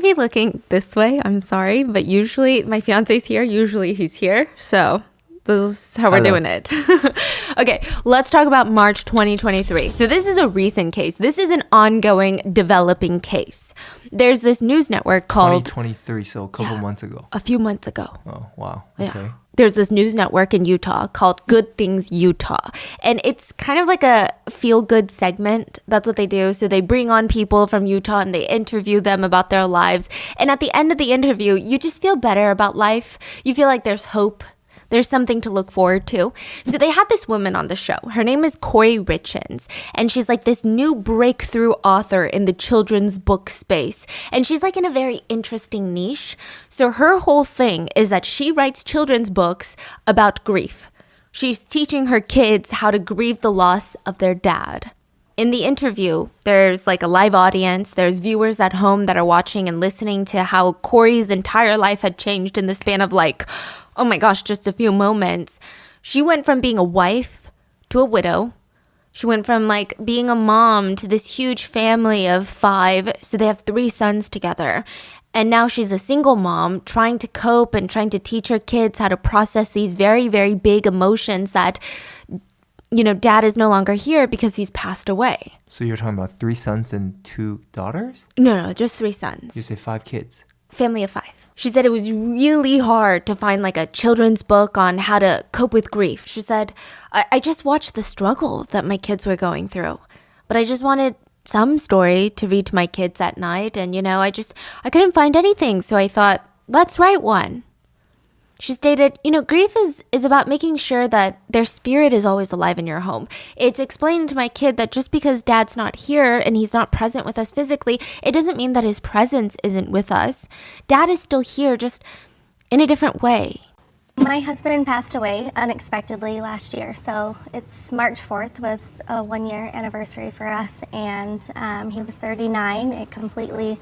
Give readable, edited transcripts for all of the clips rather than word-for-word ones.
be looking this way. I'm sorry, but usually my fiance's here. Usually he's here. So this is how we're doing it. Okay, let's talk about March 2023. So this is a recent case. This is an ongoing, developing case. There's this news network called 2023, so a couple months ago. A few months ago. Oh, wow. Okay. Yeah. There's this news network in Utah called Good Things Utah. And it's kind of like a feel-good segment. That's what they do. So they bring on people from Utah and they interview them about their lives. And at the end of the interview, you just feel better about life. You feel like there's hope. There's something to look forward to. So they had this woman on the show. Her name is Corey Richins. And she's like this new breakthrough author in the children's book space. And she's like in a very interesting niche. So her whole thing is that she writes children's books about grief. She's teaching her kids how to grieve the loss of their dad. In the interview, there's like a live audience. There's viewers at home that are watching and listening to how Corey's entire life had changed in the span of like, oh my gosh, just a few moments. She went from being a wife to a widow. She went from like being a mom to this huge family of 5. So they have 3 sons together. And now she's a single mom trying to cope and trying to teach her kids how to process these very, very big emotions that, you know, dad is no longer here because he's passed away. So you're talking about 3 sons and 2 daughters? No, just 3 sons. You say 5 kids. Family of 5. She said it was really hard to find like a children's book on how to cope with grief. She said, I just watched the struggle that my kids were going through, but I just wanted some story to read to my kids at night. And, you know, I couldn't find anything. So I thought, let's write one. She stated, you know, grief is about making sure that their spirit is always alive in your home. It's explaining to my kid that just because dad's not here and he's not present with us physically, it doesn't mean that his presence isn't with us. Dad is still here, just in a different way. My husband passed away unexpectedly last year, so it's March 4th was a 1-year anniversary for us, and he was 39. It completely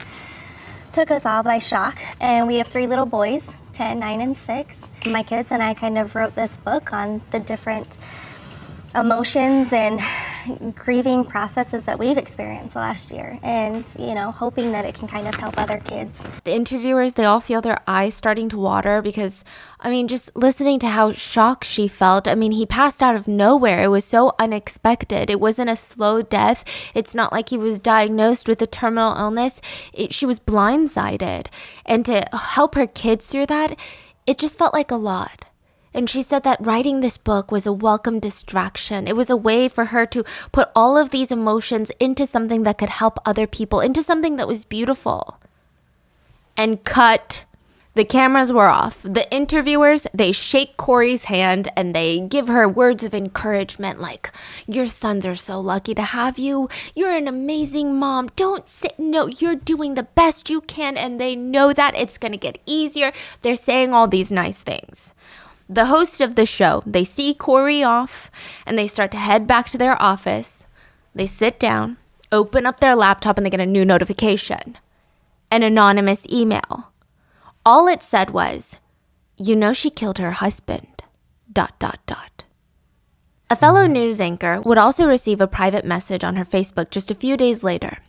took us all by shock, and we have 3 little boys, 10, 9, and 6. My kids and I kind of wrote this book on the different emotions and grieving processes that we've experienced last year, and, you know, hoping that it can kind of help other kids. The interviewers, they all feel their eyes starting to water because, I mean, just listening to how shocked she felt. I mean, he passed out of nowhere. It was so unexpected. It wasn't a slow death. It's not like he was diagnosed with a terminal illness. She was blindsided. And to help her kids through that, it just felt like a lot. And she said that writing this book was a welcome distraction. It was a way for her to put all of these emotions into something that could help other people, into something that was beautiful. And cut. The cameras were off. The interviewers, they shake Corey's hand and they give her words of encouragement like, your sons are so lucky to have you. You're an amazing mom. Don't sit. No, you're doing the best you can. And they know that it's going to get easier. They're saying all these nice things. The hosts of the show, they see Corey off and they start to head back to their office. They sit down, open up their laptop, and they get a new notification. An anonymous email. All it said was, you know she killed her husband, ... A fellow news anchor would also receive a private message on her Facebook just a few days later.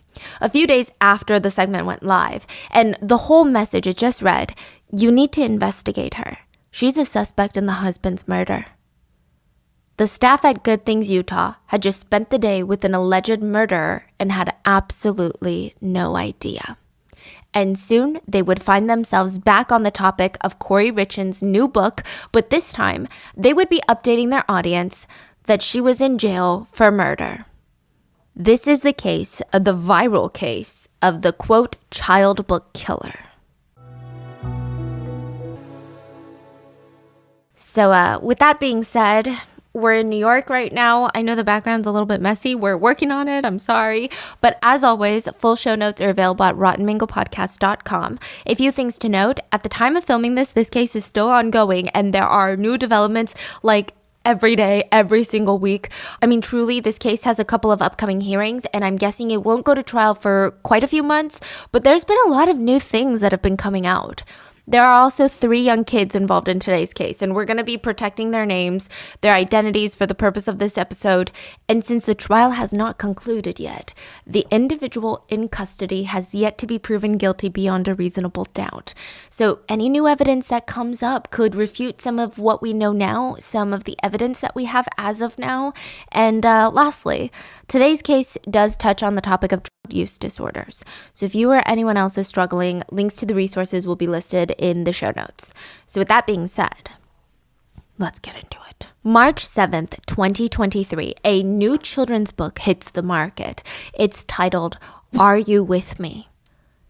A few days after the segment went live. And the whole message, it just read, you need to investigate her. She's a suspect in the husband's murder. The staff at Good Things Utah had just spent the day with an alleged murderer and had absolutely no idea. And soon they would find themselves back on the topic of Corey Richins' new book, but this time they would be updating their audience that she was in jail for murder. This is the case of the viral case of the, quote, child book killer. So with that being said, we're in New York right now. I know the background's a little bit messy. We're working on it. I'm sorry. But as always, full show notes are available at rottenmangopodcast.com. A few things to note. At the time of filming this case is still ongoing and there are new developments like every day, every single week. I mean, truly, this case has a couple of upcoming hearings and I'm guessing it won't go to trial for quite a few months, but there's been a lot of new things that have been coming out. There are also 3 young kids involved in today's case, and we're going to be protecting their names, their identities for the purpose of this episode. And since the trial has not concluded yet, the individual in custody has yet to be proven guilty beyond a reasonable doubt. So any new evidence that comes up could refute some of what we know now, some of the evidence that we have as of now. And lastly, today's case does touch on the topic of drug use disorders. So if you or anyone else is struggling, links to the resources will be listed in the show notes. So with that being said, let's get into it. March 7th, 2023, a new children's book hits the market. It's titled, Are You With Me?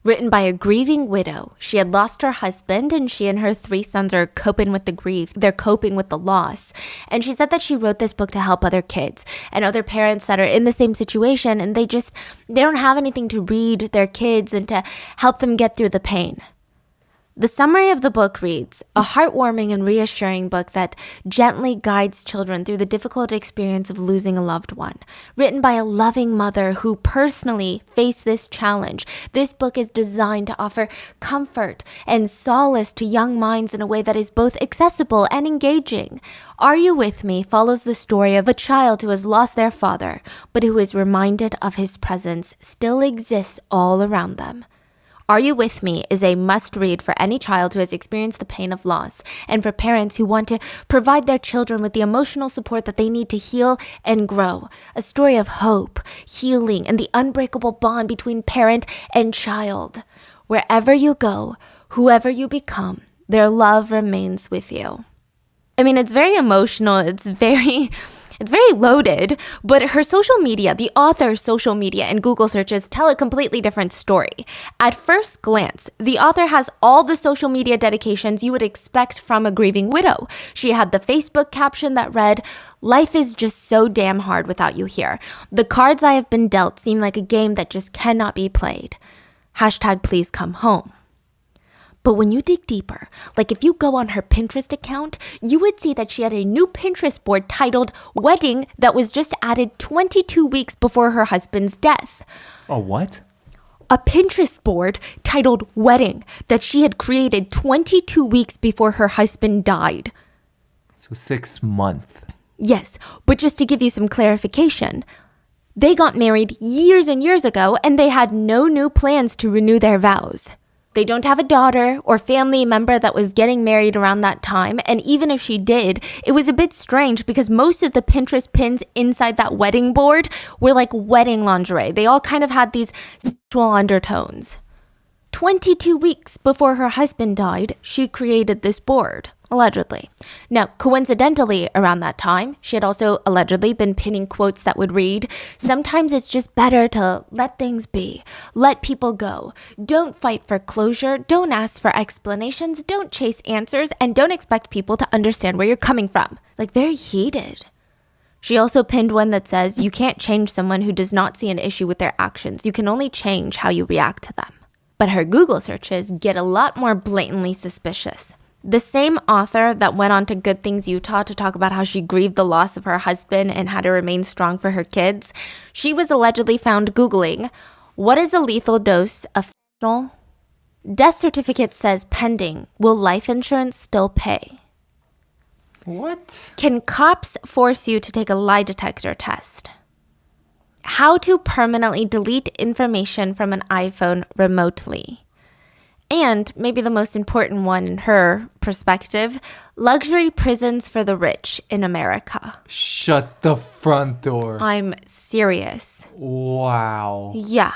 Written by a grieving widow. She had lost her husband, and she and her 3 sons are coping with the grief. They're coping with the loss. And she said that she wrote this book to help other kids and other parents that are in the same situation, and they don't have anything to read their kids and to help them get through the pain. The summary of the book reads, a heartwarming and reassuring book that gently guides children through the difficult experience of losing a loved one. Written by a loving mother who personally faced this challenge, this book is designed to offer comfort and solace to young minds in a way that is both accessible and engaging. Are You With Me follows the story of a child who has lost their father, but who is reminded of his presence still exists all around them. Are You With Me is a must-read for any child who has experienced the pain of loss and for parents who want to provide their children with the emotional support that they need to heal and grow. A story of hope, healing, and the unbreakable bond between parent and child. Wherever you go, whoever you become, their love remains with you. I mean, it's very emotional. It's very loaded, but her social media, the author's social media and Google searches tell a completely different story. At first glance, the author has all the social media dedications you would expect from a grieving widow. She had the Facebook caption that read, "Life is just so damn hard without you here. The cards I have been dealt seem like a game that just cannot be played. Hashtag please come home." But when you dig deeper, like if you go on her Pinterest account, you would see that she had a new Pinterest board titled Wedding that was just added 22 weeks before her husband's death. Oh, what? A Pinterest board titled Wedding that she had created 22 weeks before her husband died. So 6 months. Yes, but just to give you some clarification, they got married years and years ago and they had no new plans to renew their vows. They don't have a daughter or family member that was getting married around that time. And even if she did, it was a bit strange because most of the Pinterest pins inside that wedding board were like wedding lingerie. They all kind of had these sexual undertones. 22 weeks before her husband died, she created this board, allegedly. Now, coincidentally, around that time, she had also allegedly been pinning quotes that would read, "Sometimes it's just better to let things be. Let people go. Don't fight for closure. Don't ask for explanations. Don't chase answers. And don't expect people to understand where you're coming from." Like, very heated. She also pinned one that says, "You can't change someone who does not see an issue with their actions. You can only change how you react to them." But her Google searches get a lot more blatantly suspicious. The same author that went on to Good Things Utah to talk about how she grieved the loss of her husband and had to remain strong for her kids, she was allegedly found Googling, "What is a lethal dose of fentanyl? Death certificate says pending. Will life insurance still pay? What? Can cops force you to take a lie detector test? How to permanently delete information from an iPhone remotely." And maybe the most important one in her perspective, luxury prisons for the rich in America. Shut the front door. I'm serious. Wow. Yeah.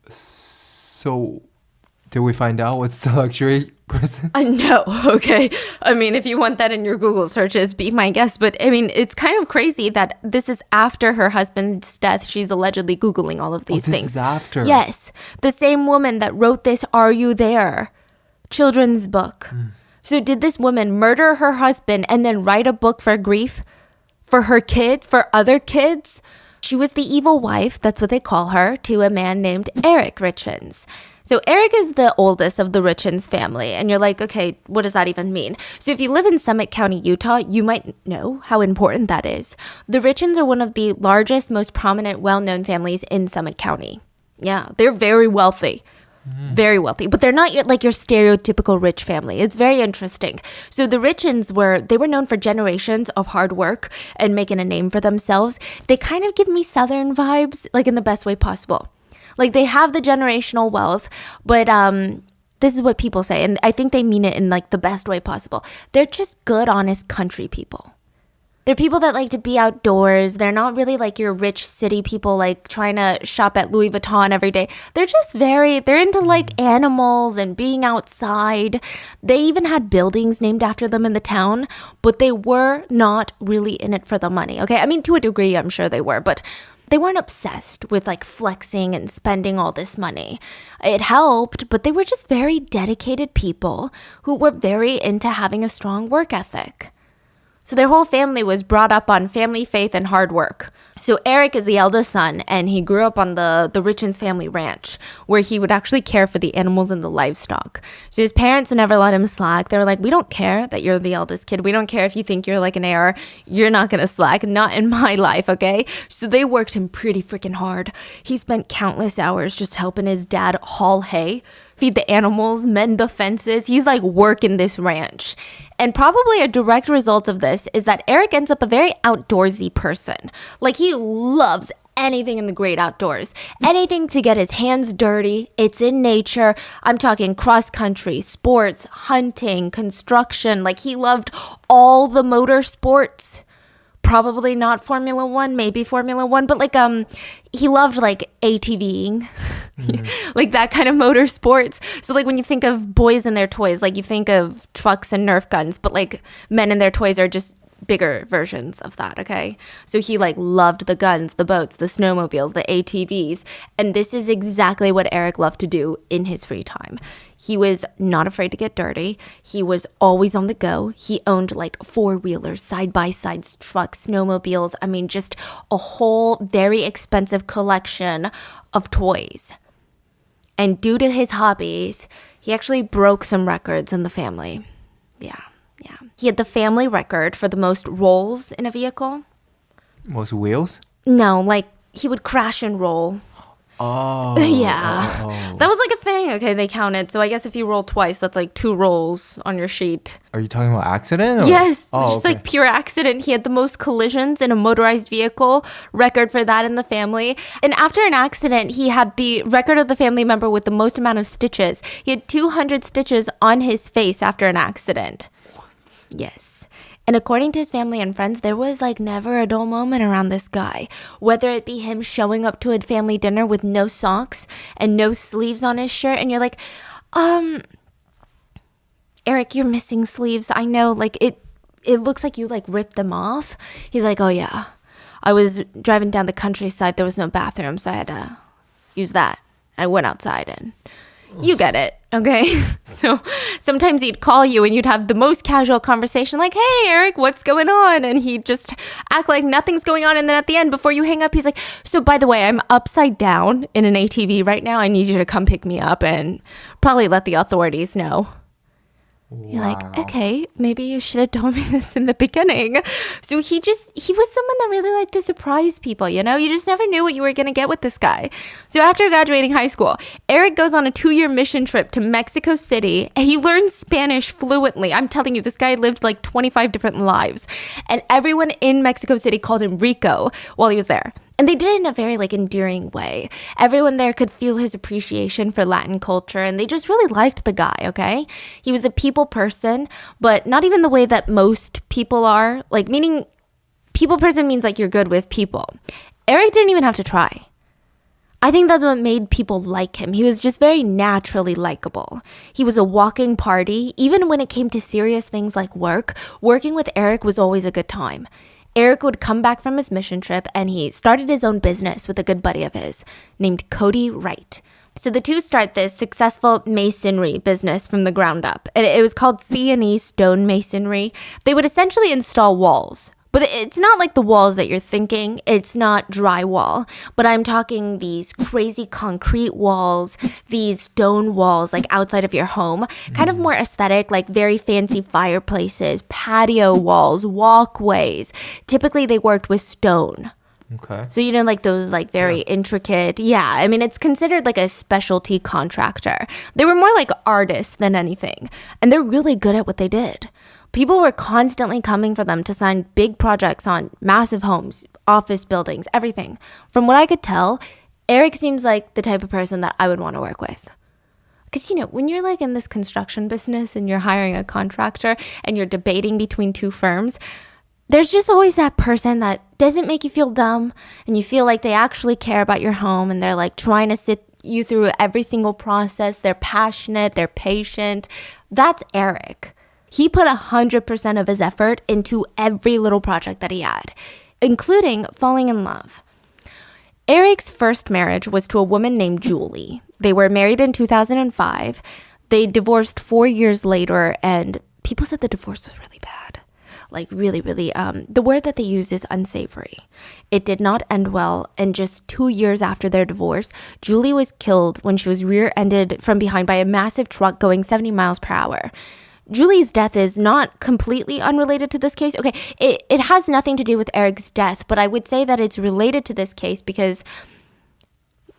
So, did we find out what's the luxury prison? No, okay. I mean, if you want that in your Google searches, be my guest. But I mean, it's kind of crazy that this is after her husband's death. She's allegedly Googling all of these this things. Is after. Yes. The same woman that wrote this Are You There? Children's book. So did this woman murder her husband and then write a book for grief? For her kids? For other kids? She was the evil wife, that's what they call her, to a man named Eric Richins. So Eric is the oldest of the Richins family. And you're like, okay, what does that even mean? So if you live in Summit County, Utah, you might know how important that is. The Richins are one of the largest, most prominent, well-known families in Summit County. Yeah, they're very wealthy. Very wealthy, but they're not like your stereotypical rich family. It's very interesting. So the Richens they were known for generations of hard work and making a name for themselves. They kind of give me Southern vibes, like in the best way possible. Like they have the generational wealth, but this is what people say, and I think they mean it in like the best way possible. They're just good, honest country people. They're people that like to be outdoors. They're not really like your rich city people like trying to shop at Louis Vuitton every day. They're just they're into like animals and being outside. They even had buildings named after them in the town, but they were not really in it for the money, okay? I mean, to a degree, I'm sure they were, but they weren't obsessed with like flexing and spending all this money. It helped, but they were just very dedicated people who were very into having a strong work ethic. So their whole family was brought up on family faith and hard work. So Eric is the eldest son, and he grew up on the Richens family ranch, where he would actually care for the animals and the livestock. So his parents never let him slack. They were like, we don't care that you're the eldest kid. We don't care if you think you're like an heir. You're not going to slack. Not in my life, okay? So they worked him pretty freaking hard. He spent countless hours just helping his dad haul hay, feed the animals, mend the fences. He's like working this ranch. And probably a direct result of this is that Eric ends up a very outdoorsy person. Like he loves anything in the great outdoors. Anything to get his hands dirty. It's in nature. I'm talking cross country, sports, hunting, construction. Like he loved all the motor sports. Probably not Formula One, maybe Formula One, but like he loved like ATVing, like that kind of motorsports. So like when you think of boys and their toys, like you think of trucks and Nerf guns, but like men and their toys are just bigger versions of that, okay? So he like loved the guns, the boats, the snowmobiles, the ATVs, and this is exactly what Eric loved to do in his free time. He was not afraid to get dirty. He was always on the go. He owned like four-wheelers, side-by-sides, trucks, snowmobiles. I mean, just a whole very expensive collection of toys. And due to his hobbies, he actually broke some records in the family. Yeah. He had the family record for the most rolls in a vehicle. Most wheels? No, like he would crash and roll. Oh. Yeah. Oh. That was like a thing. Okay, they counted. So I guess if you roll twice, that's like 2 rolls on your sheet. Are you talking about accident? Or? Yes, Oh, just okay. like pure accident. He had the most collisions in a motorized vehicle, record for that in the family. And after an accident, he had the record of the family member with the most amount of stitches. He had 200 stitches on his face after an accident. Yes. And according to his family and friends, there was like never a dull moment around this guy. Whether it be him showing up to a family dinner with no socks and no sleeves on his shirt, and you're like, Eric, you're missing sleeves. I know, like it looks like you like ripped them off. He's like, oh yeah, I was driving down the countryside. There was no bathroom, so I had to use that. I went outside and you get it, okay? So sometimes he'd call you and you'd have the most casual conversation like, hey, Eric, what's going on? And he'd just act like nothing's going on. And then at the end, before you hang up, he's like, so by the way, I'm upside down in an ATV right now. I need you to come pick me up and probably let the authorities know. You're like, okay, maybe you should have told me this in the beginning. So he was someone that really liked to surprise people, you know? You just never knew what you were going to get with this guy. So after graduating high school, Eric goes on a 2-year mission trip to Mexico City, and he learns Spanish fluently. I'm telling you, this guy lived like 25 different lives. And everyone in Mexico City called him Rico while he was there. And they did it in a very like endearing way. Everyone there could feel his appreciation for Latin culture, and they just really liked the guy, okay? He was a people person, but not even the way that most people are. Like, meaning people person means like you're good with people. Eric didn't even have to try. I think that's what made people like him. He was just very naturally likable. He was a walking party. Even when it came to serious things like work, working with Eric was always a good time. Eric would come back from his mission trip and he started his own business with a good buddy of his named Cody Wright. So the two start this successful masonry business from the ground up. And it was called C&E Stone Masonry. They would essentially install walls. But it's not like the walls that you're thinking. It's not drywall. But I'm talking these crazy concrete walls, these stone walls like outside of your home. Kind of more aesthetic, like very fancy fireplaces, patio walls, walkways. Typically they worked with stone. Okay. So, like those like very intricate. Yeah. I mean, it's considered like a specialty contractor. They were more like artists than anything. And they're really good at what they did. People were constantly coming for them to sign big projects on massive homes, office buildings, everything. From what I could tell, Eric seems like the type of person that I would want to work with. Because, when you're like in this construction business and you're hiring a contractor and you're debating between two firms, there's just always that person that doesn't make you feel dumb and you feel like they actually care about your home and they're like trying to sit you through every single process. They're passionate, they're patient. That's Eric. He put 100% of his effort into every little project that he had, including falling in love. Eric's first marriage was to a woman named Julie. They were married in 2005. They divorced 4 years later, and people said the divorce was really bad. Like really, really, the word that they use is unsavory. It did not end well, and just 2 years after their divorce, Julie was killed when she was rear-ended from behind by a massive truck going 70 miles per hour. Julie's death is not completely unrelated to this case. Okay, it has nothing to do with Eric's death, but I would say that it's related to this case because,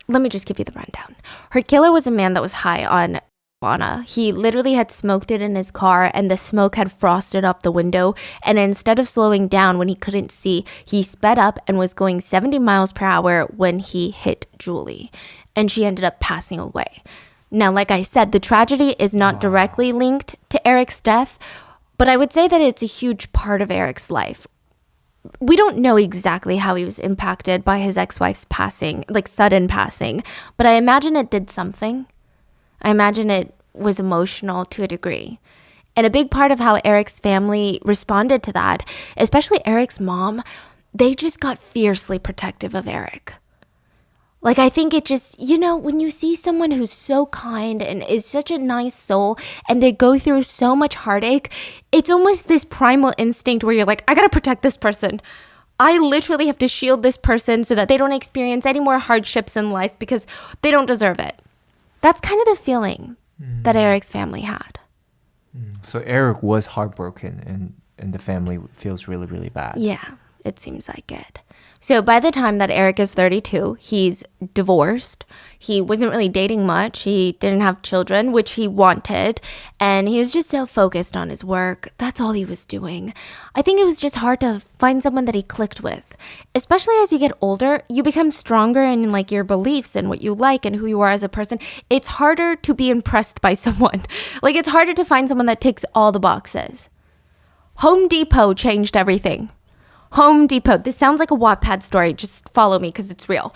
let me just give you the rundown. Her killer was a man that was high on marijuana. He literally had smoked it in his car and the smoke had frosted up the window. And instead of slowing down when he couldn't see, he sped up and was going 70 miles per hour when he hit Julie. And she ended up passing away. Now, like I said, the tragedy is not directly linked to Eric's death, but I would say that it's a huge part of Eric's life. We don't know exactly how he was impacted by his ex-wife's passing, like sudden passing, but I imagine it did something. I imagine it was emotional to a degree. And a big part of how Eric's family responded to that, especially Eric's mom, they just got fiercely protective of Eric. Like, I think it just, when you see someone who's so kind and is such a nice soul and they go through so much heartache, it's almost this primal instinct where you're like, I gotta protect this person. I literally have to shield this person so that they don't experience any more hardships in life because they don't deserve it. That's kind of the feeling that Eric's family had. So Eric was heartbroken and the family feels really, really bad. Yeah, it seems like it. So by the time that Eric is 32, he's divorced. He wasn't really dating much. He didn't have children, which he wanted. And he was just so focused on his work. That's all he was doing. I think it was just hard to find someone that he clicked with. Especially as you get older, you become stronger in like your beliefs and what you like and who you are as a person. It's harder to be impressed by someone. Like it's harder to find someone that ticks all the boxes. Home Depot changed everything. Home Depot. This sounds like a Wattpad story. Just follow me because it's real.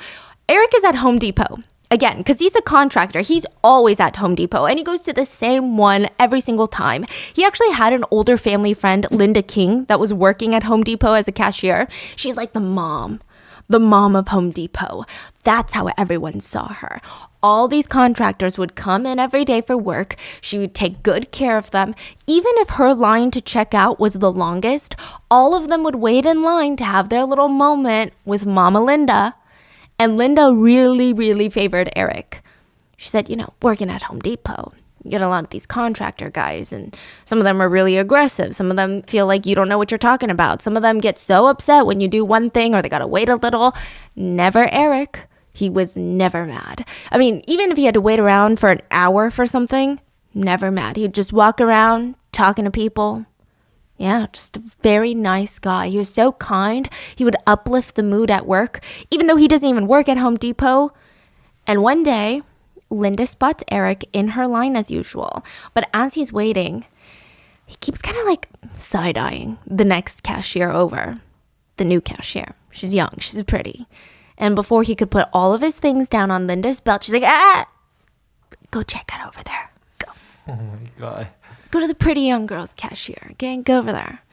Eric is at Home Depot. Again, because he's a contractor. He's always at Home Depot. And he goes to the same one every single time. He actually had an older family friend, Linda King, that was working at Home Depot as a cashier. She's like the mom of Home Depot. That's how everyone saw her. All these contractors would come in every day for work. She would take good care of them. Even if her line to check out was the longest, all of them would wait in line to have their little moment with Mama Linda. And Linda really, really favored Eric. She said, working at Home Depot, you get a lot of these contractor guys, and some of them are really aggressive. Some of them feel like you don't know what you're talking about. Some of them get so upset when you do one thing or they gotta wait a little. Never Eric. He was never mad. I mean, even if he had to wait around for an hour for something, never mad. He'd just walk around talking to people. Yeah, just a very nice guy. He was so kind. He would uplift the mood at work, even though he doesn't even work at Home Depot. And one day, Linda spots Eric in her line as usual. But as he's waiting, he keeps kind of like side-eyeing the next cashier over. The new cashier. She's young. She's pretty. And before he could put all of his things down on Linda's belt, she's like, go check it over there. Go. Oh my God. Go to the pretty young girl's cashier. Okay, go over there.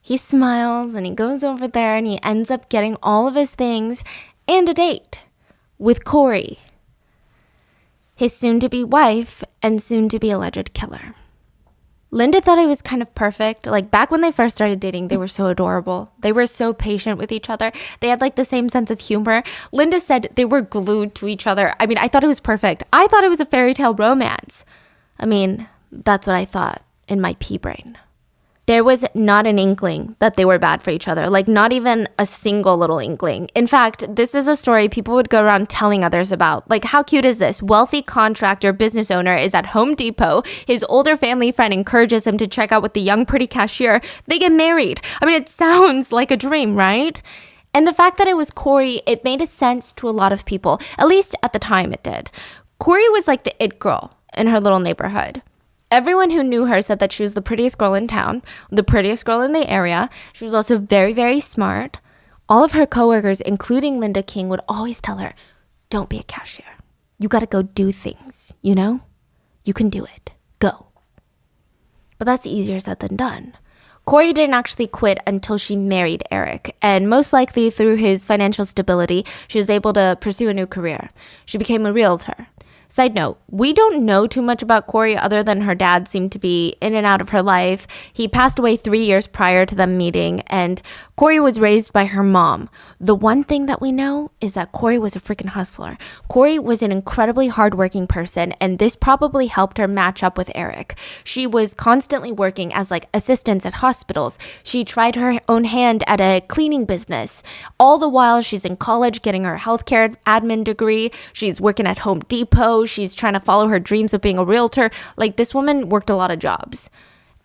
He smiles and he goes over there and he ends up getting all of his things and a date with Corey, his soon-to-be wife and soon-to-be alleged killer. Linda thought he was kind of perfect. Like back when they first started dating, they were so adorable. They were so patient with each other. They had like the same sense of humor. Linda said they were glued to each other. I mean, I thought it was perfect. I thought it was a fairy tale romance. I mean, that's what I thought in my pea brain. there was not an inkling that they were bad for each other, like not even a single little inkling. In fact, this is a story people would go around telling others about. Like, how cute is this? Wealthy contractor business owner is at Home Depot. His older family friend encourages him to check out with the young pretty cashier. They get married. I mean, it sounds like a dream, right? And the fact that it was Corey, it made a sense to a lot of people. At least at the time it did. Corey was like the it girl in her little neighborhood. Everyone who knew her said that she was the prettiest girl in town, the prettiest girl in the area. She was also very, very smart. All of her coworkers, including Linda King, would always tell her, don't be a cashier. You got to go do things, you know? You can do it. Go. But that's easier said than done. Corey didn't actually quit until she married Eric, and most likely through his financial stability, she was able to pursue a new career. She became a realtor. Side note, we don't know too much about Corey other than her dad seemed to be in and out of her life. He passed away 3 years prior to them meeting, and Corey was raised by her mom. The one thing that we know is that Corey was a freaking hustler. Corey was an incredibly hardworking person, and this probably helped her match up with Eric. She was constantly working as like assistants at hospitals. She tried her own hand at a cleaning business. All the while, she's in college getting her healthcare admin degree. She's working at Home Depot. She's trying to follow her dreams of being a realtor. Like, this woman worked a lot of jobs.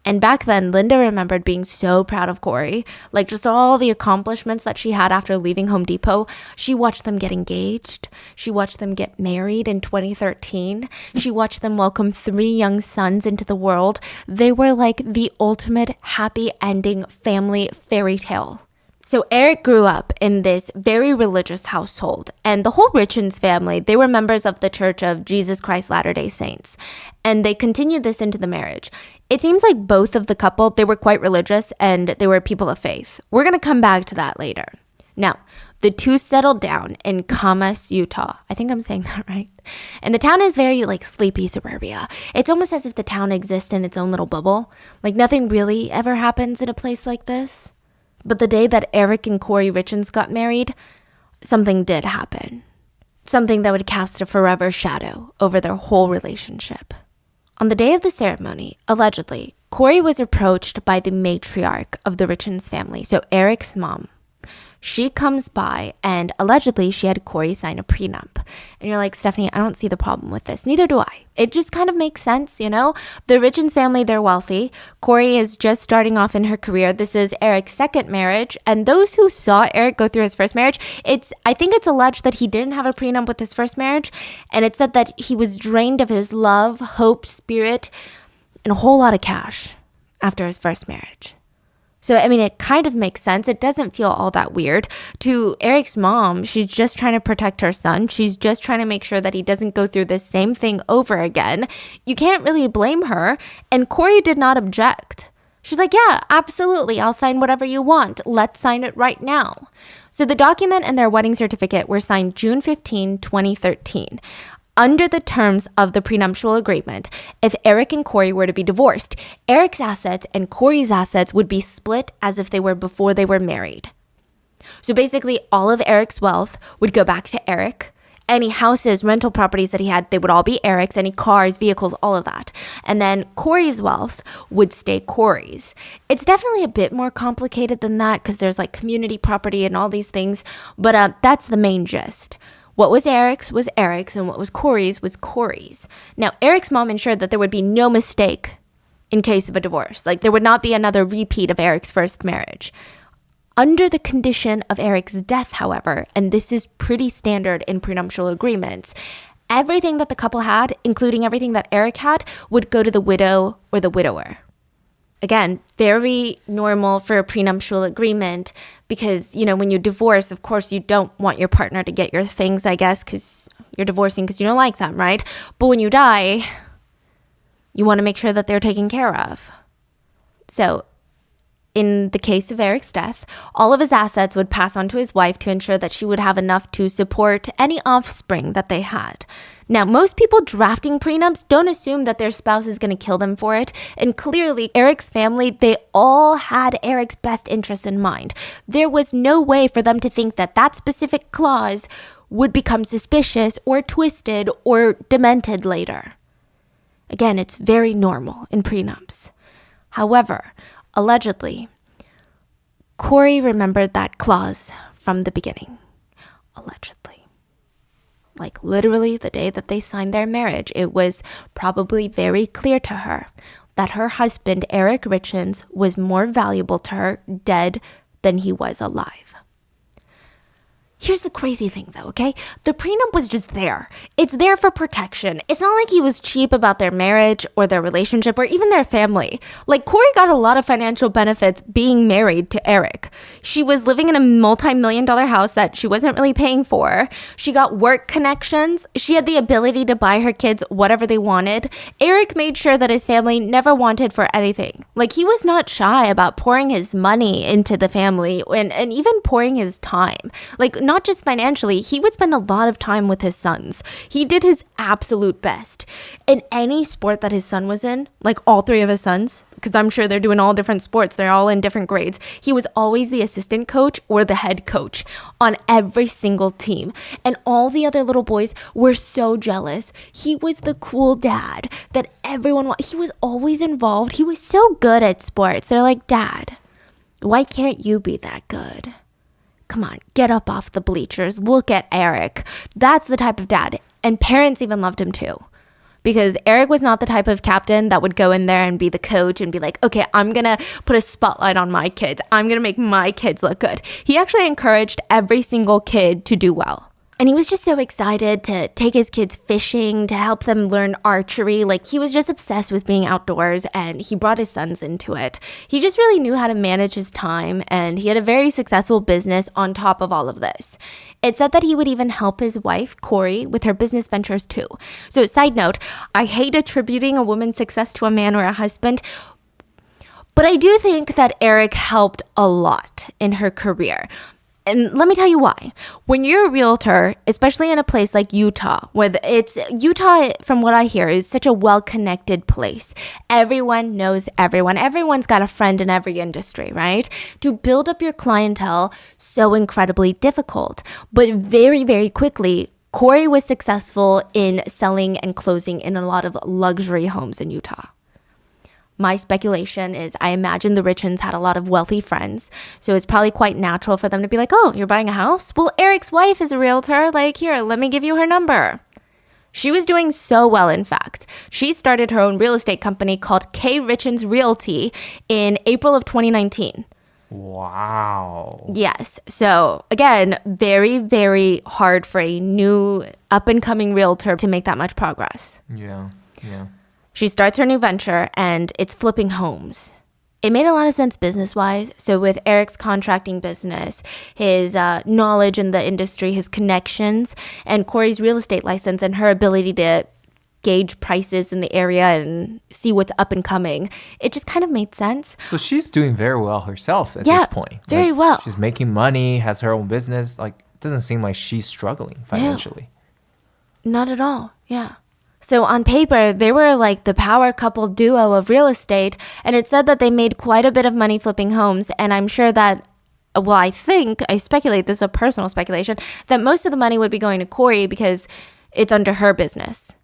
And back then, Linda remembered being so proud of Corey. Like, just all the accomplishments that she had after leaving Home Depot. She watched them get engaged. She watched them get married in 2013. She watched them welcome 3 young sons into the world. They were like the ultimate happy ending family fairy tale. So Eric grew up in this very religious household, and the whole Richens family, they were members of the Church of Jesus Christ Latter-day Saints, and they continued this into the marriage. It seems like both of the couple, they were quite religious and they were people of faith. We're going to come back to that later. Now, the two settled down in Kamas, Utah. I think I'm saying that right. And the town is very like sleepy suburbia. It's almost as if the town exists in its own little bubble. Like, nothing really ever happens in a place like this. But the day that Eric and Corey Richens got married, something did happen. Something that would cast a forever shadow over their whole relationship. On the day of the ceremony, allegedly, Corey was approached by the matriarch of the Richens family, so Eric's mom. She comes by and allegedly she had Corey sign a prenup. And you're like, Stephanie, I don't see the problem with this. Neither do I. It just kind of makes sense, you know? The Richens family, they're wealthy. Corey is just starting off in her career. This is Eric's second marriage. And those who saw Eric go through his first marriage, I think it's alleged that he didn't have a prenup with his first marriage. And it said that he was drained of his love, hope, spirit, and a whole lot of cash after his first marriage. So, I mean, it kind of makes sense. It doesn't feel all that weird. To Eric's mom, she's just trying to protect her son. She's just trying to make sure that he doesn't go through the same thing over again. You can't really blame her. And Corey did not object. She's like, yeah, absolutely. I'll sign whatever you want. Let's sign it right now. So the document and their wedding certificate were signed June 15, 2013. Under the terms of the prenuptial agreement, if Eric and Corey were to be divorced, Eric's assets and Corey's assets would be split as if they were before they were married. So basically, all of Eric's wealth would go back to Eric. Any houses, rental properties that he had, they would all be Eric's. Any cars, vehicles, all of that. And then Corey's wealth would stay Corey's. It's definitely a bit more complicated than that because there's like community property and all these things. But that's the main gist. What was Eric's, and what was Corey's was Corey's. Now, Eric's mom ensured that there would be no mistake in case of a divorce. Like, there would not be another repeat of Eric's first marriage. Under the condition of Eric's death, however, and this is pretty standard in prenuptial agreements, everything that the couple had, including everything that Eric had, would go to the widow or the widower. Again, very normal for a prenuptial agreement because, you know, when you divorce, of course, you don't want your partner to get your things, I guess, because you're divorcing because you don't like them, right? But when you die, you want to make sure that they're taken care of. So in the case of Eric's death, all of his assets would pass on to his wife to ensure that she would have enough to support any offspring that they had. Now, most people drafting prenups don't assume that their spouse is going to kill them for it. And clearly, Eric's family, they all had Eric's best interests in mind. There was no way for them to think that that specific clause would become suspicious or twisted or demented later. Again, it's very normal in prenups. However, Allegedly, Corey remembered that clause from the beginning. Allegedly. Like literally the day that they signed their marriage, it was probably very clear to her that her husband, Eric Richins, was more valuable to her dead than he was alive. Here's the crazy thing though, okay? The prenup was just there. It's there for protection. It's not like he was cheap about their marriage or their relationship or even their family. Like Corey got a lot of financial benefits being married to Eric. She was living in a multi-million-dollar house that she wasn't really paying for. She got work connections. She had the ability to buy her kids whatever they wanted. Eric made sure that his family never wanted for anything. Like he was not shy about pouring his money into the family and even pouring his time. Like not just financially, he would spend a lot of time with his sons. He did his absolute best. In any sport that his son was in, like all three of his sons, because I'm sure they're doing all different sports, they're all in different grades, he was always the assistant coach or the head coach on every single team. And all the other little boys were so jealous. He was the cool dad that everyone wanted. He was always involved. He was so good at sports. They're like, Dad, why can't you be that good? Come on, get up off the bleachers. Look at Eric. That's the type of dad. And parents even loved him too. Because Eric was not the type of captain that would go in there and be the coach and be like, okay, I'm going to put a spotlight on my kids. I'm going to make my kids look good. He actually encouraged every single kid to do well. And he was just so excited to take his kids fishing, to help them learn archery. Like he was just obsessed with being outdoors and he brought his sons into it. He just really knew how to manage his time and he had a very successful business on top of all of this. It said that he would even help his wife, Corey, with her business ventures too. So side note, I hate attributing a woman's success to a man or a husband, but I do think that Eric helped a lot in her career. And let me tell you why. When you're a realtor, especially in a place like Utah, Utah, from what I hear, is such a well-connected place. Everyone knows everyone. Everyone's got a friend in every industry, right? To build up your clientele, so incredibly difficult. But very, very quickly, Corey was successful in selling and closing in a lot of luxury homes in Utah. My speculation is I imagine the Richins had a lot of wealthy friends, so it's probably quite natural for them to be like, oh, you're buying a house? Well, Eric's wife is a realtor. Like, here, let me give you her number. She was doing so well, in fact. She started her own real estate company called K. Richins Realty in April of 2019. Wow. Yes. So again, very, very hard for a new up-and-coming realtor to make that much progress. Yeah. She starts her new venture and it's flipping homes. It made a lot of sense business-wise. So with Eric's contracting business, his knowledge in the industry, his connections, and Corey's real estate license and her ability to gauge prices in the area and see what's up and coming, it just kind of made sense. So she's doing very well herself at this point. Very well. She's making money, has her own business. Like, it doesn't seem like she's struggling financially. Not at all. Yeah. So on paper, they were like the power couple duo of real estate, and it said that they made quite a bit of money flipping homes, and I'm sure that, well, I speculate, this is a personal speculation, that most of the money would be going to Corey because it's under her business.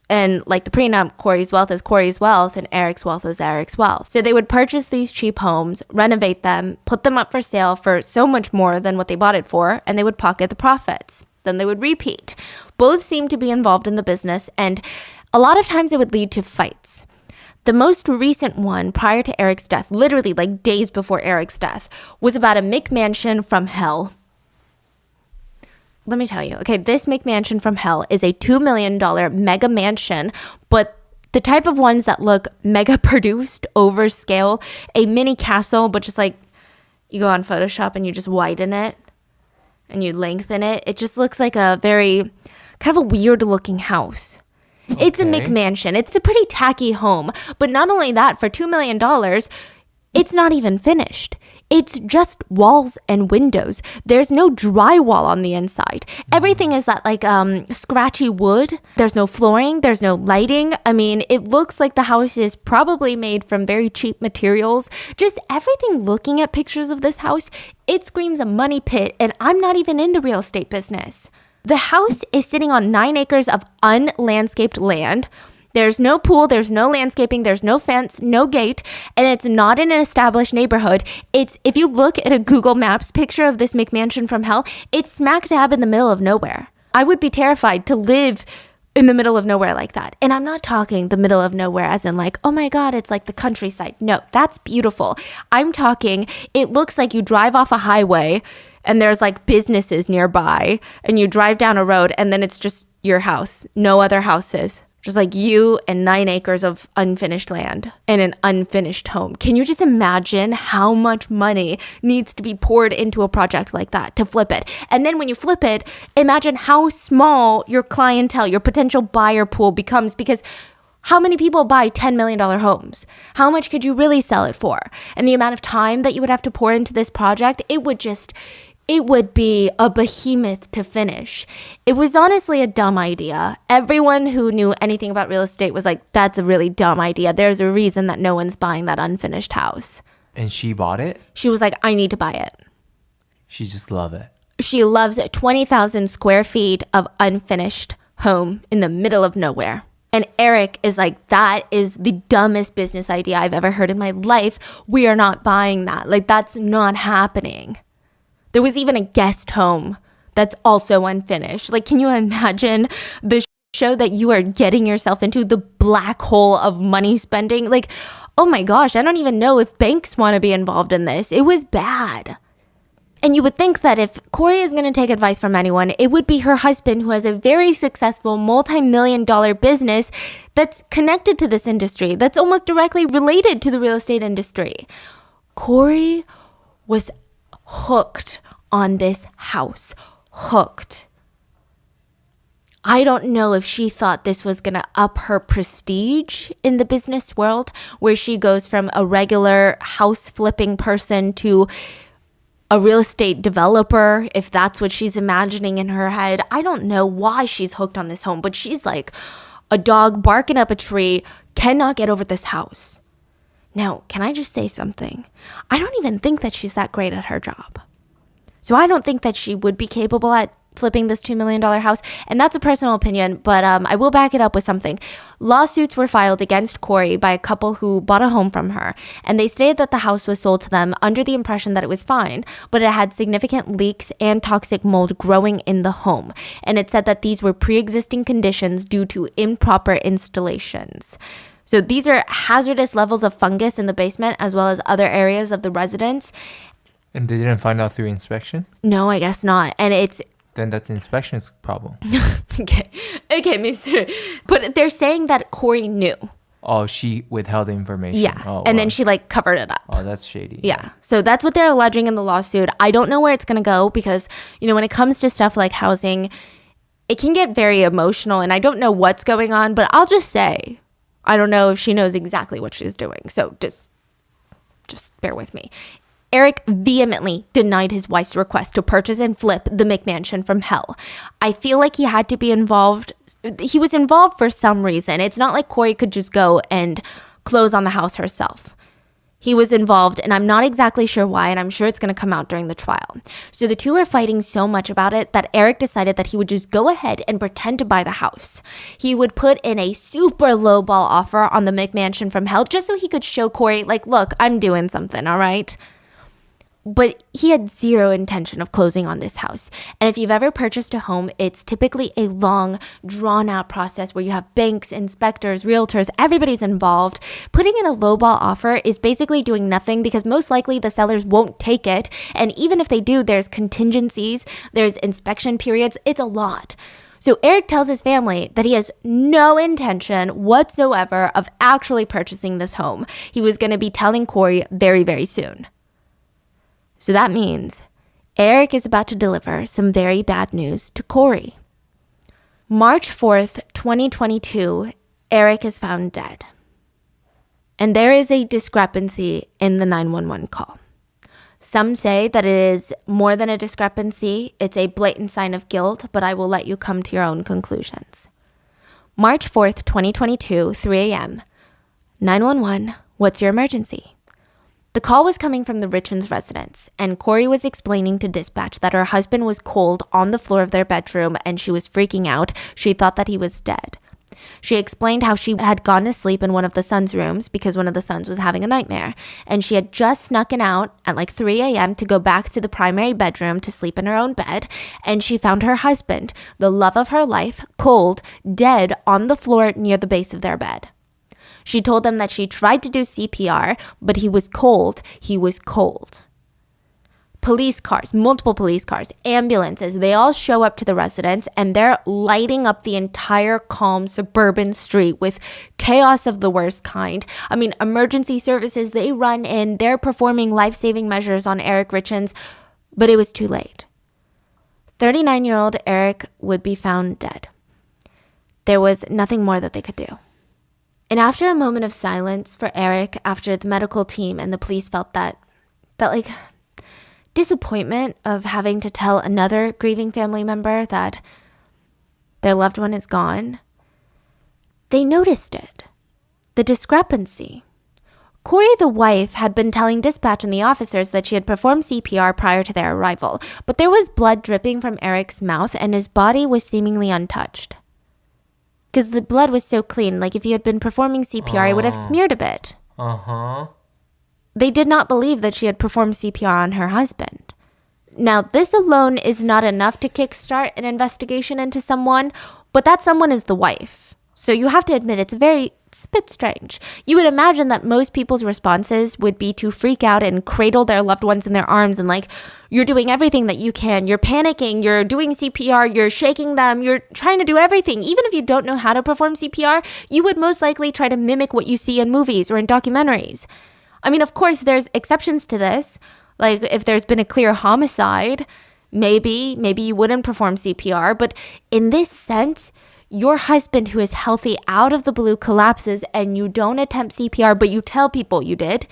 And like the prenup, Corey's wealth is Corey's wealth and Eric's wealth is Eric's wealth. So they would purchase these cheap homes, renovate them, put them up for sale for so much more than what they bought it for, and they would pocket the profits. Then they would repeat. Both seemed to be involved in the business, and a lot of times it would lead to fights. The most recent one prior to Eric's death, literally like days before Eric's death, was about a McMansion from hell. Let me tell you, okay, this McMansion from hell is a $2 million mega mansion, but the type of ones that look mega produced, overscale, a mini castle, but just like you go on Photoshop and you just widen it and you lengthen it. It just looks like a very kind of a weird looking house. Okay. It's a McMansion. It's a pretty tacky home. But not only that, for $2 million, it's not even finished. It's just walls and windows. There's no drywall on the inside. Everything is that like scratchy wood. There's no flooring. There's no lighting. I mean, it looks like the house is probably made from very cheap materials. Just everything, looking at pictures of this house, it screams a money pit, and I'm not even in the real estate business. The house is sitting on 9 acres of unlandscaped land. There's no pool, there's no landscaping, there's no fence, no gate, and it's not in an established neighborhood. It's, if you look at a Google Maps picture of this McMansion from hell, it's smack dab in the middle of nowhere. I would be terrified to live in the middle of nowhere like that. And I'm not talking the middle of nowhere as in like, oh my God, it's like the countryside. No, that's beautiful. I'm talking, it looks like you drive off a highway and there's like businesses nearby and you drive down a road and then it's just your house, no other houses. Just like you and 9 acres of unfinished land and an unfinished home. Can you just imagine how much money needs to be poured into a project like that to flip it? And then when you flip it, imagine how small your clientele, your potential buyer pool becomes, because how many people buy $10 million homes? How much could you really sell it for? And the amount of time that you would have to pour into this project, it would be a behemoth to finish. It was honestly a dumb idea. Everyone who knew anything about real estate was like, that's a really dumb idea. There's a reason that no one's buying that unfinished house. And she bought it? She was like, I need to buy it. She just love it. She loves 20,000 square feet of unfinished home in the middle of nowhere. And Eric is like, that is the dumbest business idea I've ever heard in my life. We are not buying that. Like, that's not happening. There was even a guest home that's also unfinished. Like, can you imagine the show that you are getting yourself into, the black hole of money spending? Like, oh my gosh, I don't even know if banks want to be involved in this. It was bad. And you would think that if Corey is going to take advice from anyone, it would be her husband, who has a very successful multi-million-dollar business that's connected to this industry, that's almost directly related to the real estate industry. Corey was hooked on this house. Hooked. I don't know if she thought this was going to up her prestige in the business world, where she goes from a regular house flipping person to a real estate developer, if that's what she's imagining in her head. I don't know why she's hooked on this home, but she's like a dog barking up a tree, cannot get over this house. Now, can I just say something? I don't even think that she's that great at her job. So I don't think that she would be capable at flipping this $2 million house. And that's a personal opinion, but I will back it up with something. Lawsuits were filed against Corey by a couple who bought a home from her. And they stated that the house was sold to them under the impression that it was fine, but it had significant leaks and toxic mold growing in the home. And it said that these were pre-existing conditions due to improper installations. So these are hazardous levels of fungus in the basement as well as other areas of the residence. And they didn't find out through inspection? No, I guess not. And it's... Then that's inspection's problem. Okay, mister. But they're saying that Corey knew. Oh, she withheld information. Yeah. Oh, and wow. then she like covered it up. Oh, that's shady. Yeah. So that's what they're alleging in the lawsuit. I don't know where it's going to go because, you know, when it comes to stuff like housing, it can get very emotional and I don't know what's going on, but I'll just say, I don't know if she knows exactly what she's doing. So just bear with me. Eric vehemently denied his wife's request to purchase and flip the McMansion from hell. I feel like he had to be involved. He was involved for some reason. It's not like Corey could just go and close on the house herself. He was involved, and I'm not exactly sure why, and I'm sure it's going to come out during the trial. So the two were fighting so much about it that Eric decided that he would just go ahead and pretend to buy the house. He would put in a super lowball offer on the McMansion from hell just so he could show Corey, like, look, I'm doing something, all right? But he had zero intention of closing on this house. And if you've ever purchased a home, it's typically a long, drawn-out process where you have banks, inspectors, realtors, everybody's involved. Putting in a lowball offer is basically doing nothing because most likely the sellers won't take it. And even if they do, there's contingencies, there's inspection periods. It's a lot. So Eric tells his family that he has no intention whatsoever of actually purchasing this home. He was going to be telling Corey very, very soon. So that means Eric is about to deliver some very bad news to Corey. March 4th, 2022, Eric is found dead. And there is a discrepancy in the 911 call. Some say that it is more than a discrepancy, it's a blatant sign of guilt, but I will let you come to your own conclusions. March 4th, 2022, 3 a.m. 911, what's your emergency? The call was coming from the Richlands residence, and Corey was explaining to dispatch that her husband was cold on the floor of their bedroom and she was freaking out. She thought that he was dead. She explained how she had gone to sleep in one of the sons' rooms because one of the sons was having a nightmare. And she had just snucken out at like 3 a.m. to go back to the primary bedroom to sleep in her own bed. And she found her husband, the love of her life, cold, dead on the floor near the base of their bed. She told them that she tried to do CPR, but he was cold. He was cold. Police cars, multiple police cars, ambulances, they all show up to the residence and they're lighting up the entire calm suburban street with chaos of the worst kind. I mean, emergency services, they run in, they're performing life-saving measures on Eric Richins, but it was too late. 39-year-old Eric would be found dead. There was nothing more that they could do. And after a moment of silence for Eric, after the medical team and the police felt that like disappointment of having to tell another grieving family member that their loved one is gone, they noticed it. The discrepancy. Corey, the wife, had been telling dispatch and the officers that she had performed CPR prior to their arrival, but there was blood dripping from Eric's mouth and his body was seemingly untouched. Because the blood was so clean, like if you had been performing CPR, it would have smeared a bit. They did not believe that she had performed CPR on her husband. Now, this alone is not enough to kickstart an investigation into someone, but that someone is the wife. So you have to admit it's a bit strange. You would imagine that most people's responses would be to freak out and cradle their loved ones in their arms and like, you're doing everything that you can. You're panicking, you're doing CPR, you're shaking them, you're trying to do everything. Even if you don't know how to perform CPR, you would most likely try to mimic what you see in movies or in documentaries. I mean, of course, there's exceptions to this. Like if there's been a clear homicide, maybe you wouldn't perform CPR. But in this sense, your husband who is healthy out of the blue collapses and you don't attempt CPR, but you tell people you did,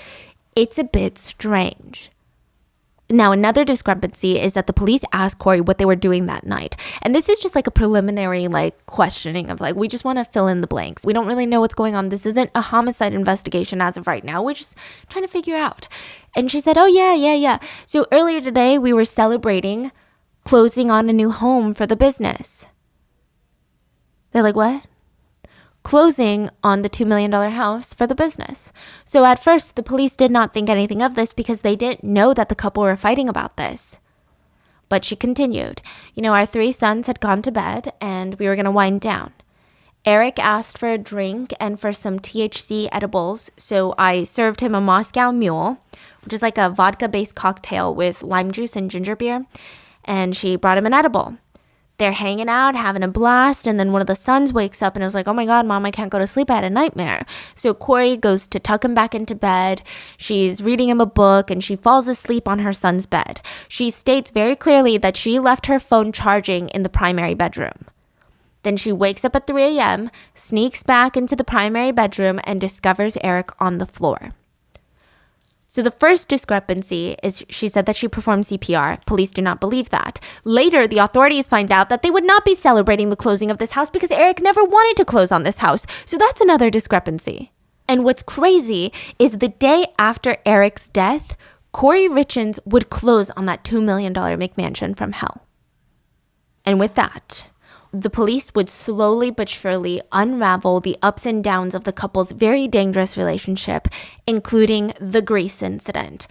it's a bit strange. Now, another discrepancy is that the police asked Corey what they were doing that night. And this is just like a preliminary questioning of we just want to fill in the blanks. We don't really know what's going on. This isn't a homicide investigation as of right now. We're just trying to figure out. And she said, oh, yeah. So earlier today, we were celebrating closing on a new home for the business. They're like, what? Closing on the $2 million house for the business. So at first, the police did not think anything of this because they didn't know that the couple were fighting about this. But she continued, our 3 sons had gone to bed and we were going to wind down. Eric asked for a drink and for some THC edibles, so I served him a Moscow Mule, which is like a vodka-based cocktail with lime juice and ginger beer, and she brought him an edible. They're hanging out, having a blast, and then one of the sons wakes up and is like, oh my God, Mom, I can't go to sleep. I had a nightmare. So Corey goes to tuck him back into bed. She's reading him a book, and she falls asleep on her son's bed. She states very clearly that she left her phone charging in the primary bedroom. Then she wakes up at 3 a.m., sneaks back into the primary bedroom, and discovers Eric on the floor. So the first discrepancy is she said that she performed CPR. Police do not believe that. Later, the authorities find out that they would not be celebrating the closing of this house because Eric never wanted to close on this house. So that's another discrepancy. And what's crazy is the day after Eric's death, Corey Richins would close on that $2 million McMansion from hell. And with that, the police would slowly but surely unravel the ups and downs of the couple's very dangerous relationship, including the Grease incident.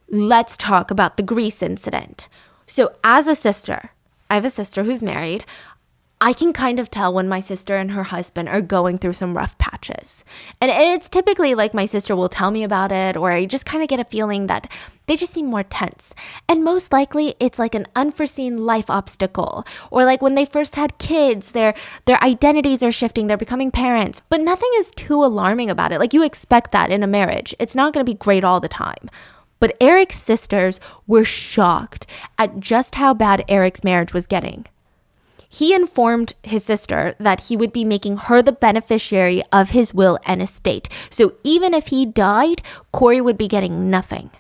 Let's talk about the Grease incident. So as a sister, I have a sister who's married. I can kind of tell when my sister and her husband are going through some rough patches. And it's typically like my sister will tell me about it, or I just kind of get a feeling that they just seem more tense. And most likely it's like an unforeseen life obstacle, or like when they first had kids, their identities are shifting, they're becoming parents, but nothing is too alarming about it. Like you expect that in a marriage. It's not going to be great all the time. But Eric's sisters were shocked at just how bad Eric's marriage was getting. He informed his sister that he would be making her the beneficiary of his will and estate. So even if he died, Corey would be getting nothing.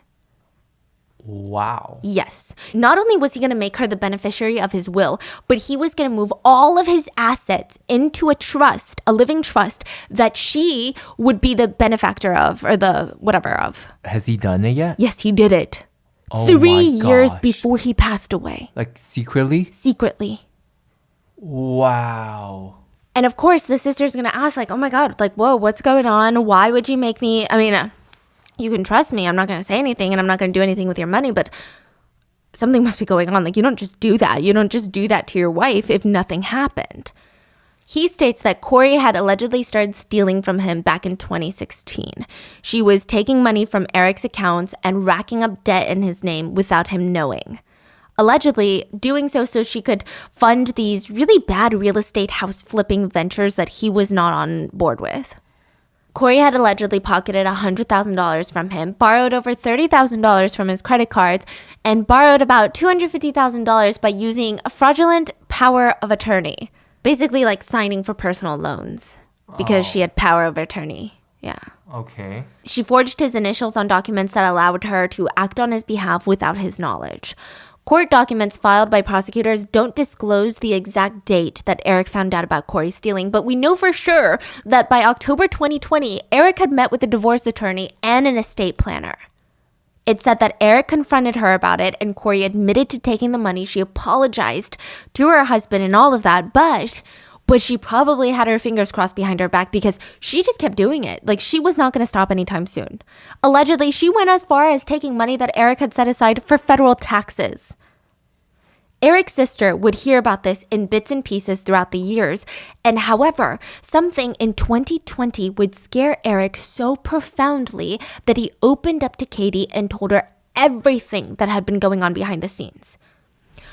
Wow. Yes. Not only was he going to make her the beneficiary of his will, but he was going to move all of his assets into a trust, a living trust, that she would be the benefactor of, or the whatever of. Has he done it yet? Yes, he did it. Oh 3 my years gosh. before he passed away. Like secretly? Secretly. Wow. And of course, the sister's going to ask, like, oh my God, like, whoa, what's going on? Why would you make me? I mean, you can trust me. I'm not going to say anything and I'm not going to do anything with your money, but something must be going on. Like, you don't just do that. You don't just do that to your wife if nothing happened. He states that Corey had allegedly started stealing from him back in 2016. She was taking money from Eric's accounts and racking up debt in his name without him knowing. Allegedly doing so she could fund these really bad real estate house flipping ventures that he was not on board with. Corey had allegedly pocketed $100,000 from him, borrowed over $30,000 from his credit cards, and borrowed about $250,000 by using a fraudulent power of attorney. Basically like signing for personal loans because she had power of attorney. Yeah. Okay. She forged his initials on documents that allowed her to act on his behalf without his knowledge. Court documents filed by prosecutors don't disclose the exact date that Eric found out about Corey stealing, but we know for sure that by October 2020, Eric had met with a divorce attorney and an estate planner. It said that Eric confronted her about it and Corey admitted to taking the money. She apologized to her husband and all of that, but she probably had her fingers crossed behind her back because she just kept doing it. Like, she was not going to stop anytime soon. Allegedly, she went as far as taking money that Eric had set aside for federal taxes. Eric's sister would hear about this in bits and pieces throughout the years, and however, something in 2020 would scare Eric so profoundly that he opened up to Katie and told her everything that had been going on behind the scenes.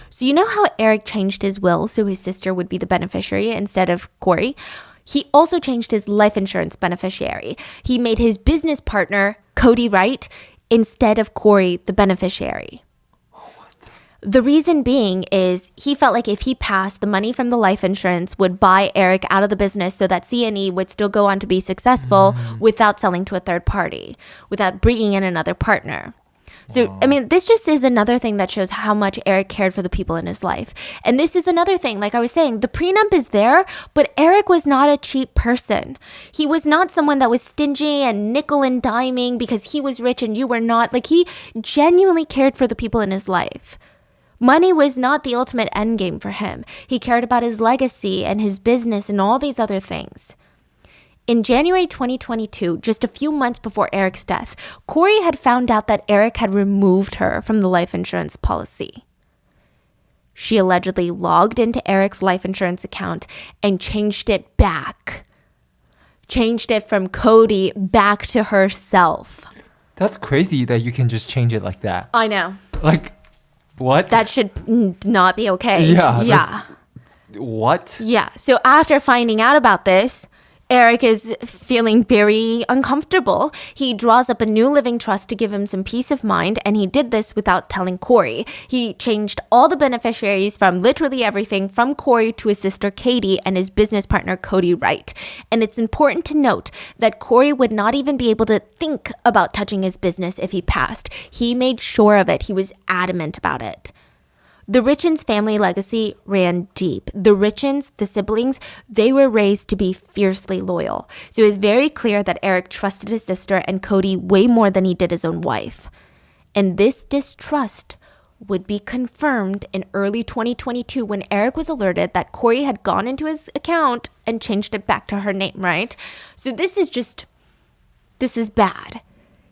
So you know how Eric changed his will so his sister would be the beneficiary instead of Corey? He also changed his life insurance beneficiary. He made his business partner, Cody Wright, instead of Corey, the beneficiary. The reason being is he felt like if he passed, the money from the life insurance would buy Eric out of the business so that C&E would still go on to be successful without selling to a third party, without bringing in another partner. So, I mean, this just is another thing that shows how much Eric cared for the people in his life. And this is another thing, like I was saying, the prenup is there, but Eric was not a cheap person. He was not someone that was stingy and nickel and diming because he was rich and you were not. Like, he genuinely cared for the people in his life. Money was not the ultimate end game for him. He cared about his legacy and his business and all these other things. In January 2022, just a few months before Eric's death, Corey had found out that Eric had removed her from the life insurance policy. She allegedly logged into Eric's life insurance account and changed it back. Changed it from Cody back to herself. That's crazy that you can just change it like that. I know. Like, what? That should not be okay. Yeah. What? Yeah. So after finding out about this, Eric is feeling very uncomfortable. He draws up a new living trust to give him some peace of mind, and he did this without telling Corey. He changed all the beneficiaries from literally everything from Corey to his sister Katie and his business partner Cody Wright. And it's important to note that Corey would not even be able to think about touching his business if he passed. He made sure of it. He was adamant about it. The Richins family legacy ran deep. The Richins, the siblings, they were raised to be fiercely loyal. So it was very clear that Eric trusted his sister and Cody way more than he did his own wife. And this distrust would be confirmed in early 2022 when Eric was alerted that Corey had gone into his account and changed it back to her name, right? So this is bad.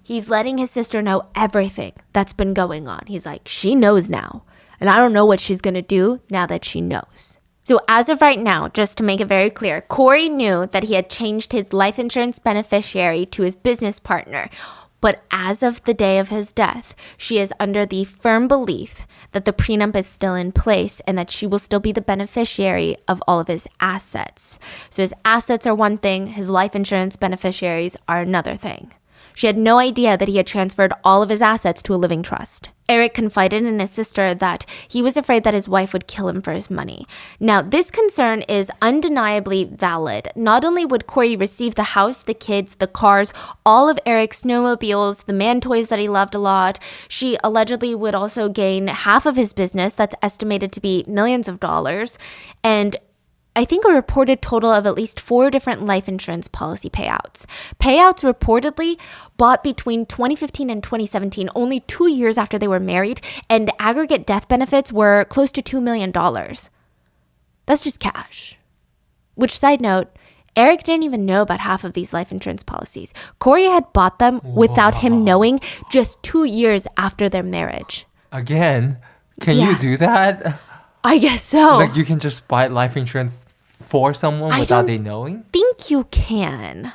He's letting his sister know everything that's been going on. He's like, she knows now. And I don't know what she's going to do now that she knows. So as of right now, just to make it very clear, Corey knew that he had changed his life insurance beneficiary to his business partner. But as of the day of his death, she is under the firm belief that the prenup is still in place and that she will still be the beneficiary of all of his assets. So his assets are one thing, his life insurance beneficiaries are another thing. She had no idea that he had transferred all of his assets to a living trust. Eric confided in his sister that he was afraid that his wife would kill him for his money. Now, this concern is undeniably valid. Not only would Corey receive the house, the kids, the cars, all of Eric's snowmobiles, the man toys that he loved a lot, she allegedly would also gain half of his business that's estimated to be millions of dollars, and I think a reported total of at least 4 different life insurance policy payouts. Payouts reportedly bought between 2015 and 2017, only 2 years after they were married, and the aggregate death benefits were close to $2 million. That's just cash. Which, side note, Eric didn't even know about half of these life insurance policies. Corey had bought them without him knowing just 2 years after their marriage. Again, can Yeah. you do that? I guess so. Like, you can just buy life insurance for someone I without don't- they knowing? think you can.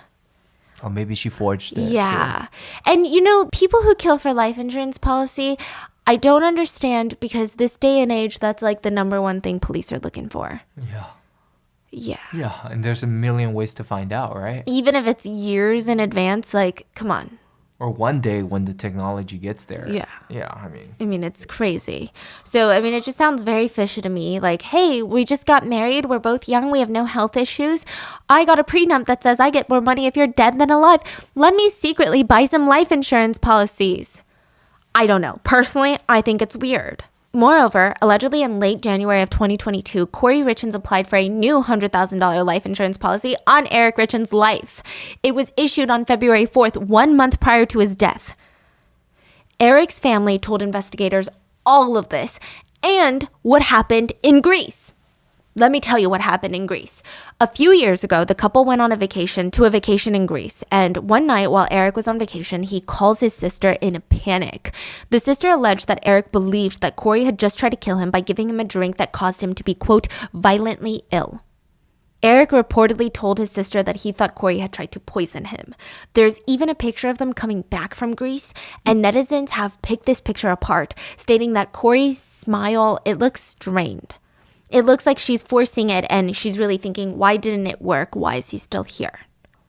Or maybe she forged it. Yeah. And you know, people who kill for life insurance policy, I don't understand because this day and age, that's like the number one thing police are looking for. Too. Yeah. Yeah. Yeah. And there's a million ways to find out, right? Even if it's years in advance, like, come on. Or one day when the technology gets there. Yeah. Yeah, I mean. I mean, it's crazy. So, I mean, it just sounds very fishy to me. Like, hey, we just got married. We're both young. We have no health issues. I got a prenup that says I get more money if you're dead than alive. Let me secretly buy some life insurance policies. I don't know. Personally, I think it's weird. Moreover, allegedly in late January of 2022, Corey Richens applied for a new $100,000 life insurance policy on Eric Richens' life. It was issued on February 4th, 1 month prior to his death. Eric's family told investigators all of this and what happened in Greece. Let me tell you what happened in Greece. A few years ago, the couple went on a vacation in Greece. And one night while Eric was on vacation, he calls his sister in a panic. The sister alleged that Eric believed that Corey had just tried to kill him by giving him a drink that caused him to be, quote, violently ill. Eric reportedly told his sister that he thought Corey had tried to poison him. There's even a picture of them coming back from Greece, and netizens have picked this picture apart, stating that Corey's smile, it looks strained. It looks like she's forcing it and she's really thinking, why didn't it work? Why is he still here?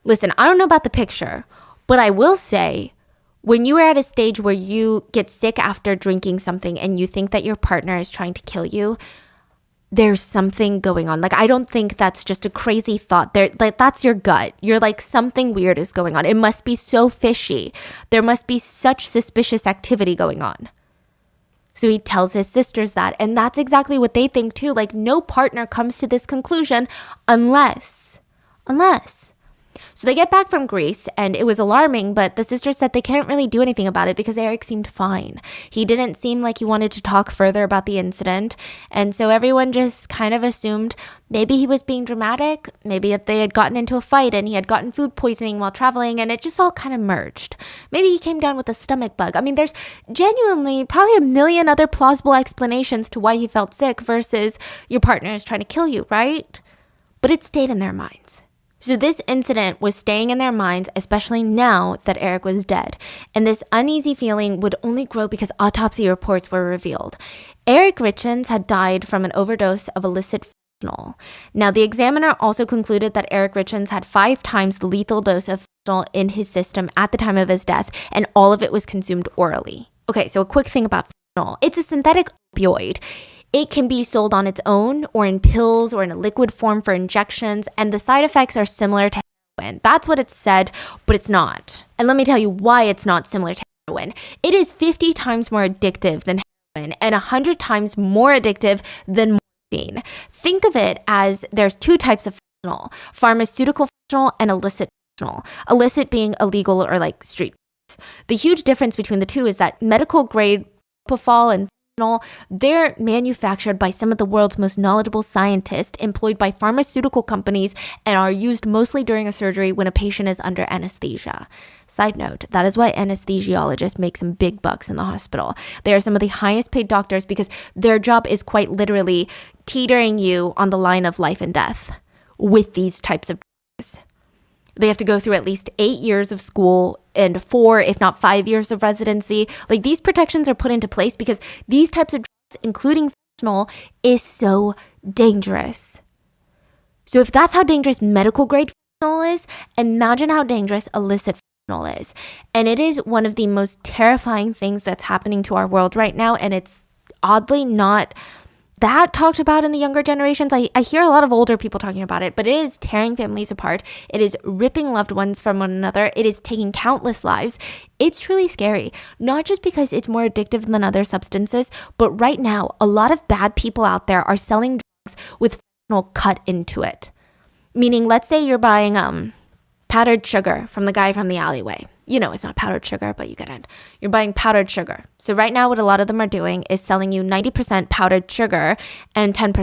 Listen, I don't know about the picture, but I will say, when you are at a stage where you get sick after drinking something and you think that your partner is trying to kill you, there's something going on. Like, I don't think that's just a crazy thought. Like, that's your gut. You're like, something weird is going on. It must be so fishy. There must be such suspicious activity going on. So he tells his sisters that, and that's exactly what they think too. Like, no partner comes to this conclusion unless. So they get back from Greece, and it was alarming, but the sisters said they couldn't really do anything about it because Eric seemed fine. He didn't seem like he wanted to talk further about the incident, and so everyone just kind of assumed maybe he was being dramatic, maybe that they had gotten into a fight and he had gotten food poisoning while traveling, and it just all kind of merged. Maybe he came down with a stomach bug. I mean, there's genuinely probably a million other plausible explanations to why he felt sick versus your partner is trying to kill you, right? But it stayed in their minds. So this incident was staying in their minds, especially now that Eric was dead. And this uneasy feeling would only grow because autopsy reports were revealed. Eric Richens had died from an overdose of illicit fentanyl. Now, the examiner also concluded that Eric Richens had 5 times the lethal dose of fentanyl in his system at the time of his death, and all of it was consumed orally. Okay, so a quick thing about fentanyl. It's a synthetic opioid. It can be sold on its own or in pills or in a liquid form for injections, and the side effects are similar to heroin. That's what it's said, but it's not. And let me tell you why it's not similar to heroin. It is 50 times more addictive than heroin and 100 times more addictive than morphine. Think of it as there's 2 types of fentanyl, pharmaceutical fentanyl and illicit fentanyl. Illicit being illegal or like street. The huge difference between the two is that medical grade propofol and they're manufactured by some of the world's most knowledgeable scientists employed by pharmaceutical companies and are used mostly during a surgery when a patient is under anesthesia. Side note, that is why anesthesiologists make some big bucks in the hospital. They are some of the highest paid doctors because their job is quite literally teetering you on the line of life and death with these types of drugs. They have to go through at least 8 years of school and 4, if not 5 years of residency. Like, these protections are put into place because these types of drugs, including fentanyl, is so dangerous. So if that's how dangerous medical grade fentanyl is, imagine how dangerous illicit fentanyl is. And it is one of the most terrifying things that's happening to our world right now. And it's oddly not that talked about in the younger generations. I hear a lot of older people talking about it, but it is tearing families apart. It is ripping loved ones from one another. It is taking countless lives. It's truly scary, not just because it's more addictive than other substances, but right now, a lot of bad people out there are selling drugs with fentanyl cut into it. Meaning, let's say you're buying powdered sugar from the guy from the alleyway. You know it's not powdered sugar, but you get it. You're buying powdered sugar. So right now what a lot of them are doing is selling you 90% powdered sugar and 10%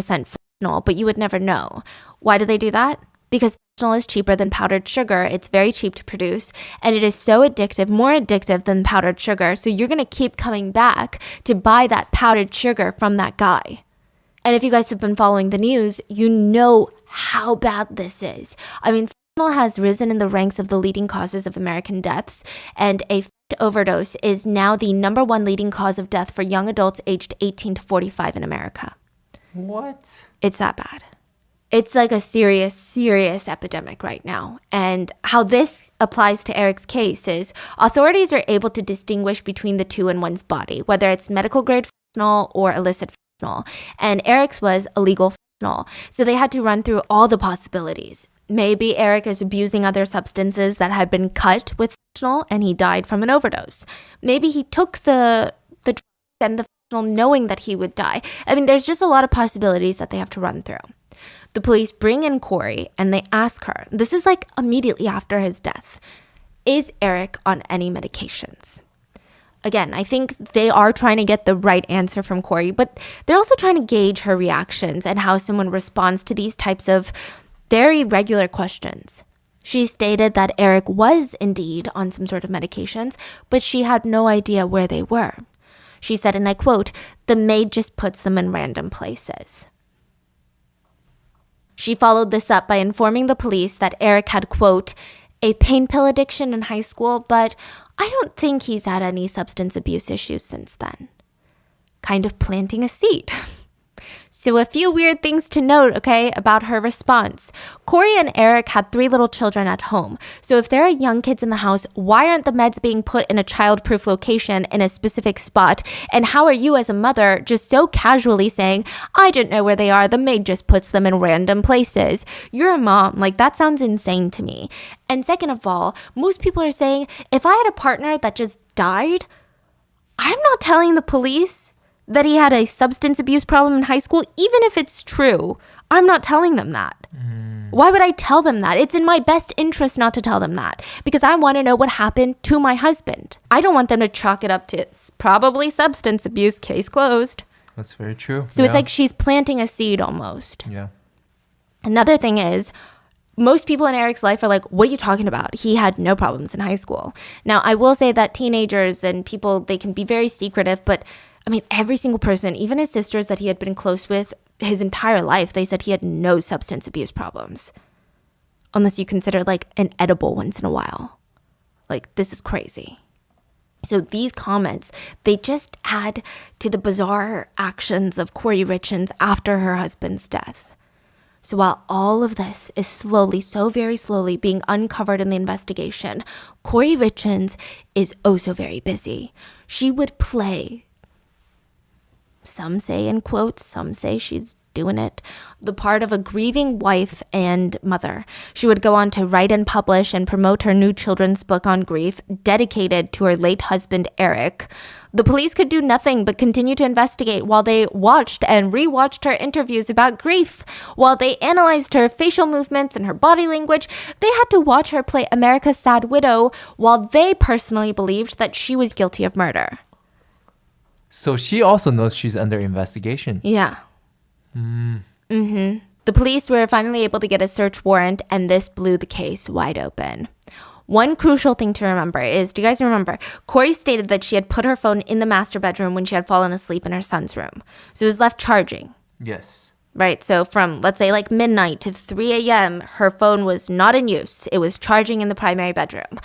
fentanyl, but you would never know. Why do they do that? Because fentanyl is cheaper than powdered sugar. It's very cheap to produce, and it is so addictive, more addictive than powdered sugar. So you're going to keep coming back to buy that powdered sugar from that guy. And if you guys have been following the news, you know how bad this is. I mean, fentanyl has risen in the ranks of the leading causes of American deaths, and a fentanyl overdose is now the number one leading cause of death for young adults aged 18 to 45 in America. What? It's that bad. It's like a serious, serious epidemic right now. And how this applies to Eric's case is authorities are able to distinguish between the two in one's body, whether it's medical grade fentanyl or illicit fentanyl. And Eric's was illegal fentanyl. So they had to run through all the possibilities. Maybe Eric is abusing other substances that had been cut with fentanyl and he died from an overdose. Maybe he took the drugs and the fentanyl knowing that he would die. I mean, there's just a lot of possibilities that they have to run through. The police bring in Corey and they ask her, this is like immediately after his death, is Eric on any medications? Again, I think they are trying to get the right answer from Corey, but they're also trying to gauge her reactions and how someone responds to these types of very regular questions. She stated that Eric was indeed on some sort of medications, but she had no idea where they were. She said, and I quote, "The maid just puts them in random places." She followed this up by informing the police that Eric had, quote, "a pain pill addiction in high school, but I don't think he's had any substance abuse issues since then." Kind of planting a seed. So a few weird things to note, okay, about her response. Corey and Eric had 3 little children at home. So if there are young kids in the house, why aren't the meds being put in a child-proof location in a specific spot? And how are you as a mother just so casually saying, "I didn't know where they are, the maid just puts them in random places"? You're a mom. Like, that sounds insane to me. And second of all, most people are saying, if I had a partner that just died, I'm not telling the police that he had a substance abuse problem in high school, even if it's true. I'm not telling them that. Why would I tell them that? It's in my best interest not to tell them that, because I want to know what happened to my husband. I don't want them to chalk it up to it's probably substance abuse, case closed. That's very true. So it's like she's planting a seed almost. Yeah. Another thing is, most people in Eric's life are like, what are you talking about? He had no problems in high school. Now, I will say that teenagers and people, they can be very secretive, but I mean, every single person, even his sisters that he had been close with his entire life, they said he had no substance abuse problems. Unless you consider like an edible once in a while. Like, this is crazy. So these comments, they just add to the bizarre actions of Corey Richins after her husband's death. So while all of this is slowly, so very slowly being uncovered in the investigation, Corey Richins is oh so very busy. She would play, some say in quotes, some say she's doing it, the part of a grieving wife and mother. She would go on to write and publish and promote her new children's book on grief, dedicated to her late husband, Eric. The police could do nothing but continue to investigate while they watched and rewatched her interviews about grief. While they analyzed her facial movements and her body language, they had to watch her play America's Sad Widow while they personally believed that she was guilty of murder. So she also knows she's under investigation. Yeah. The police were finally able to get a search warrant, and this blew the case wide open. One crucial thing to remember is, do you guys remember, Corey stated that she had put her phone in the master bedroom when she had fallen asleep in her son's room. So it was left charging. Yes. Right, so from, let's say, like midnight to 3 a.m., her phone was not in use. It was charging in the primary bedroom.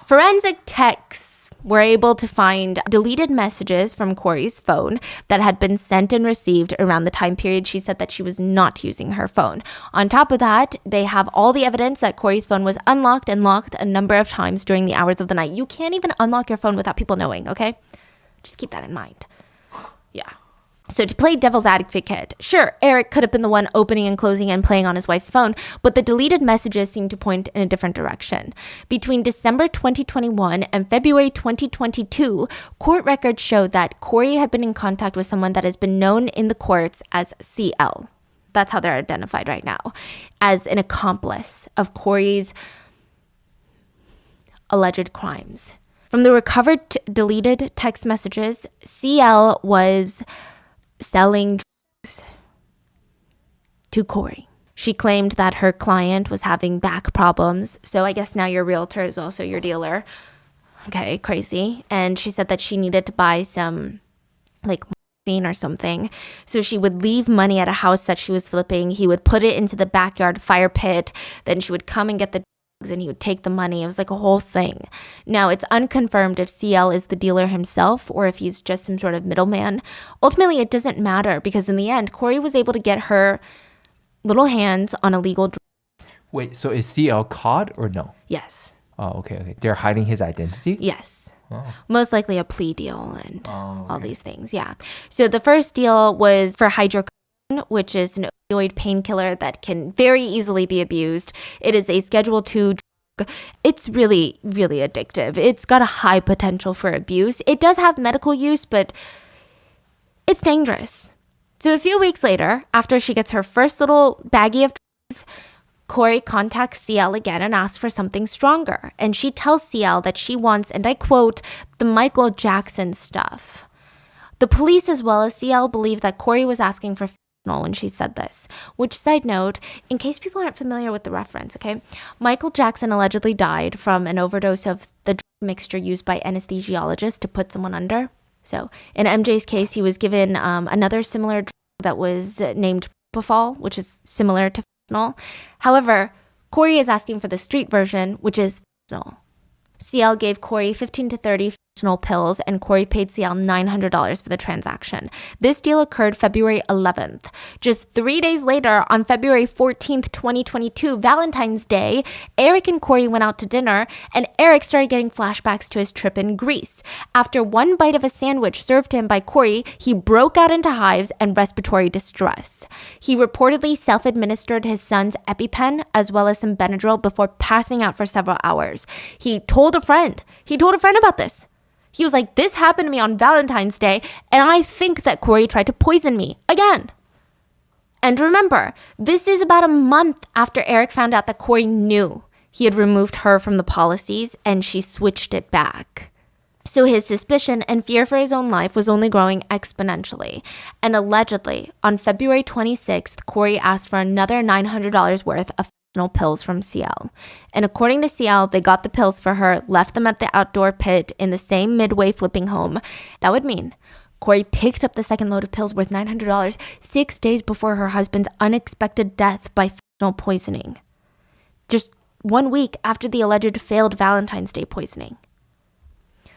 Forensic techs were able to find deleted messages from Corey's phone that had been sent and received around the time period she said that she was not using her phone. On top of that, they have all the evidence that Corey's phone was unlocked and locked a number of times during the hours of the night. You can't even unlock your phone without people knowing, okay? Just keep that in mind. Yeah. So to play devil's advocate, sure, Eric could have been the one opening and closing and playing on his wife's phone, but the deleted messages seem to point in a different direction. Between December 2021 and February 2022, court records showed that Corey had been in contact with someone that has been known in the courts as CL. That's how they're identified right now, as an accomplice of Corey's alleged crimes. From the recovered deleted text messages, CL was selling drugs to Corey. She claimed that her client was having back problems. So I guess now your realtor is also your dealer. Okay, crazy. And she said that she needed to buy some like morphine or something. So she would leave money at a house that she was flipping. He would put it into the backyard fire pit. Then she would come and get the drugs and he would take the money. It was like a whole thing. Now, it's unconfirmed if CL is the dealer himself or if he's just some sort of middleman. Ultimately, it doesn't matter because in the end, Corey was able to get her little hands on illegal drugs. Wait, so is CL caught or no? Yes. Oh, okay. They're hiding his identity? Yes. Oh. Most likely a plea deal and all these things. Yeah. So the first deal was for hydrocodone, which is an opioid painkiller that can very easily be abused. It is a Schedule II drug. It's really, really addictive. It's got a high potential for abuse. It does have medical use, but it's dangerous. So a few weeks later, after she gets her first little baggie of drugs, Corey contacts CL again and asks for something stronger. And she tells CL that she wants, and I quote, the Michael Jackson stuff. The police as well as CL believe that Corey was asking for fentanyl when she said this. Which, side note, in case people aren't familiar with the reference, okay? Michael Jackson allegedly died from an overdose of the drug mixture used by anesthesiologists to put someone under. So in MJ's case, he was given another similar drug that was named propofol, which is similar to fentanyl. However, Corey is asking for the street version, which is fentanyl. CL gave Corey 15 to 30 fentanyl pills, and Corey paid CL $900 for the transaction. This deal occurred February 11th. Just 3 days later, on February 14th, 2022, Valentine's Day, Eric and Corey went out to dinner, and Eric started getting flashbacks to his trip in Greece. After one bite of a sandwich served to him by Corey, he broke out into hives and respiratory distress. He reportedly self-administered his son's EpiPen as well as some Benadryl before passing out for several hours. He told a friend about this. He was like, this happened to me on Valentine's Day, and I think that Corey tried to poison me again. And remember, this is about a month after Eric found out that Corey knew he had removed her from the policies and she switched it back. So his suspicion and fear for his own life was only growing exponentially. And allegedly, on February 26th, Corey asked for another $900 worth of pills from CL. And according to CL, they got the pills for her, left them at the outdoor pit in the same Midway flipping home. That would mean Corey picked up the second load of pills worth $900 6 days before her husband's unexpected death by fentanyl poisoning. Just 1 week after the alleged failed Valentine's Day poisoning.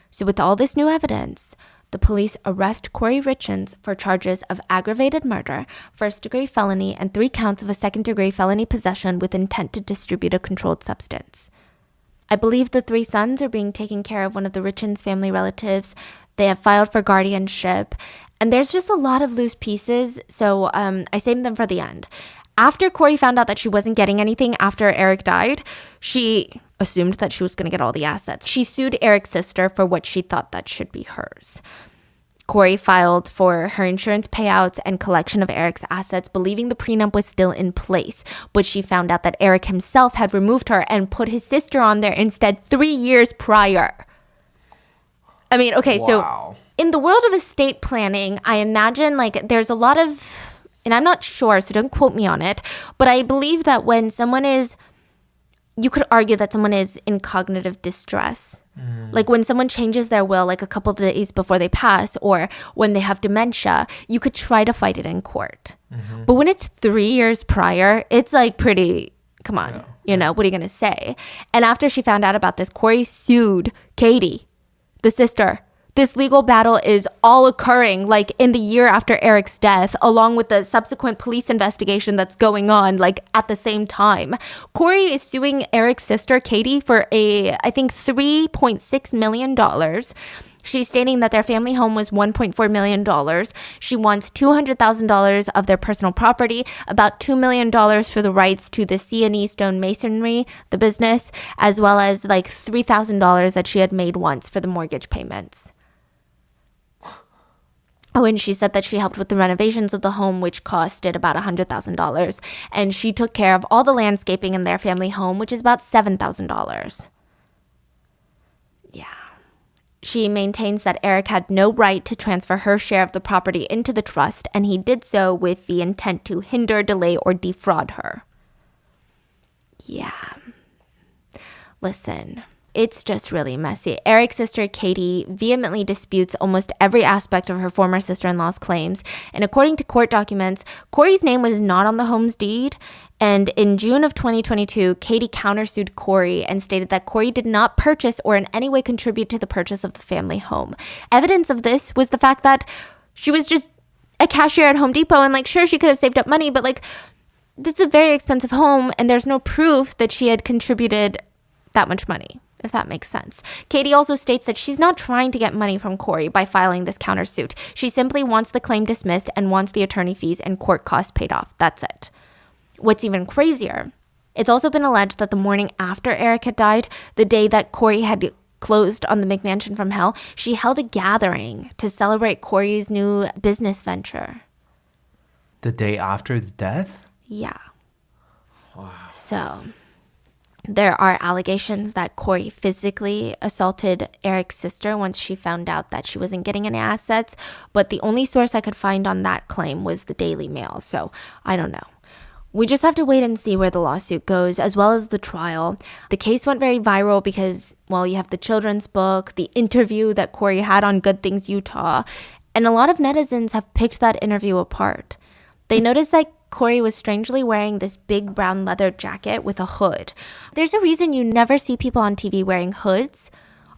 So with all this new evidence, the police arrest Corey Richins for charges of aggravated murder, first-degree felony, and 3 counts of a second-degree felony possession with intent to distribute a controlled substance. I believe the 3 sons are being taken care of one of the Richins family relatives. They have filed for guardianship, and there's just a lot of loose pieces, so I saved them for the end. After Corey found out that she wasn't getting anything after Eric died, she assumed that she was going to get all the assets. She sued Eric's sister for what she thought that should be hers. Corey filed for her insurance payouts and collection of Eric's assets, believing the prenup was still in place. But she found out that Eric himself had removed her and put his sister on there instead 3 years prior. I mean, okay, Wow. So in the world of estate planning, I imagine like there's a lot of, and I'm not sure, so don't quote me on it, but I believe that when someone is, you could argue that someone is in cognitive distress. Like when someone changes their will like a couple days before they pass or when they have dementia, you could try to fight it in court. But when it's 3 years prior, it's like pretty, come on, you know, what are you going to say? And after she found out about this, Corey sued Katie, the sister. This legal battle is all occurring like in the year after Eric's death, along with the subsequent police investigation that's going on like at the same time. Corey is suing Eric's sister, Katie, for I think $3.6 million. She's stating that their family home was $1.4 million. She wants $200,000 of their personal property, about $2 million for the rights to the C&E Stone Masonry, the business, as well as like $3,000 that she had made once for the mortgage payments. Oh, and she said that she helped with the renovations of the home, which costed about $100,000. And she took care of all the landscaping in their family home, which is about $7,000. Yeah. She maintains that Eric had no right to transfer her share of the property into the trust, and he did so with the intent to hinder, delay, or defraud her. Yeah. Listen, it's just really messy. Eric's sister, Katie, vehemently disputes almost every aspect of her former sister-in-law's claims. And according to court documents, Corey's name was not on the home's deed. And in June of 2022, Katie countersued Corey and stated that Corey did not purchase or in any way contribute to the purchase of the family home. Evidence of this was the fact that she was just a cashier at Home Depot, and like, sure, she could have saved up money, but like, it's a very expensive home and there's no proof that she had contributed that much money, if that makes sense. Katie also states that she's not trying to get money from Corey by filing this countersuit. She simply wants the claim dismissed and wants the attorney fees and court costs paid off. That's it. What's even crazier, it's also been alleged that the morning after Eric had died, the day that Corey had closed on the McMansion from hell, she held a gathering to celebrate Corey's new business venture. The day after the death? Yeah. Wow. So there are allegations that Corey physically assaulted Eric's sister once she found out that she wasn't getting any assets, but the only source I could find on that claim was the Daily Mail, so I don't know. We just have to wait and see where the lawsuit goes, as well as the trial. The case went very viral because, well, you have the children's book, the interview that Corey had on Good Things Utah, and a lot of netizens have picked that interview apart. They noticed that Corey was strangely wearing this big brown leather jacket with a hood. There's a reason you never see people on TV wearing hoods,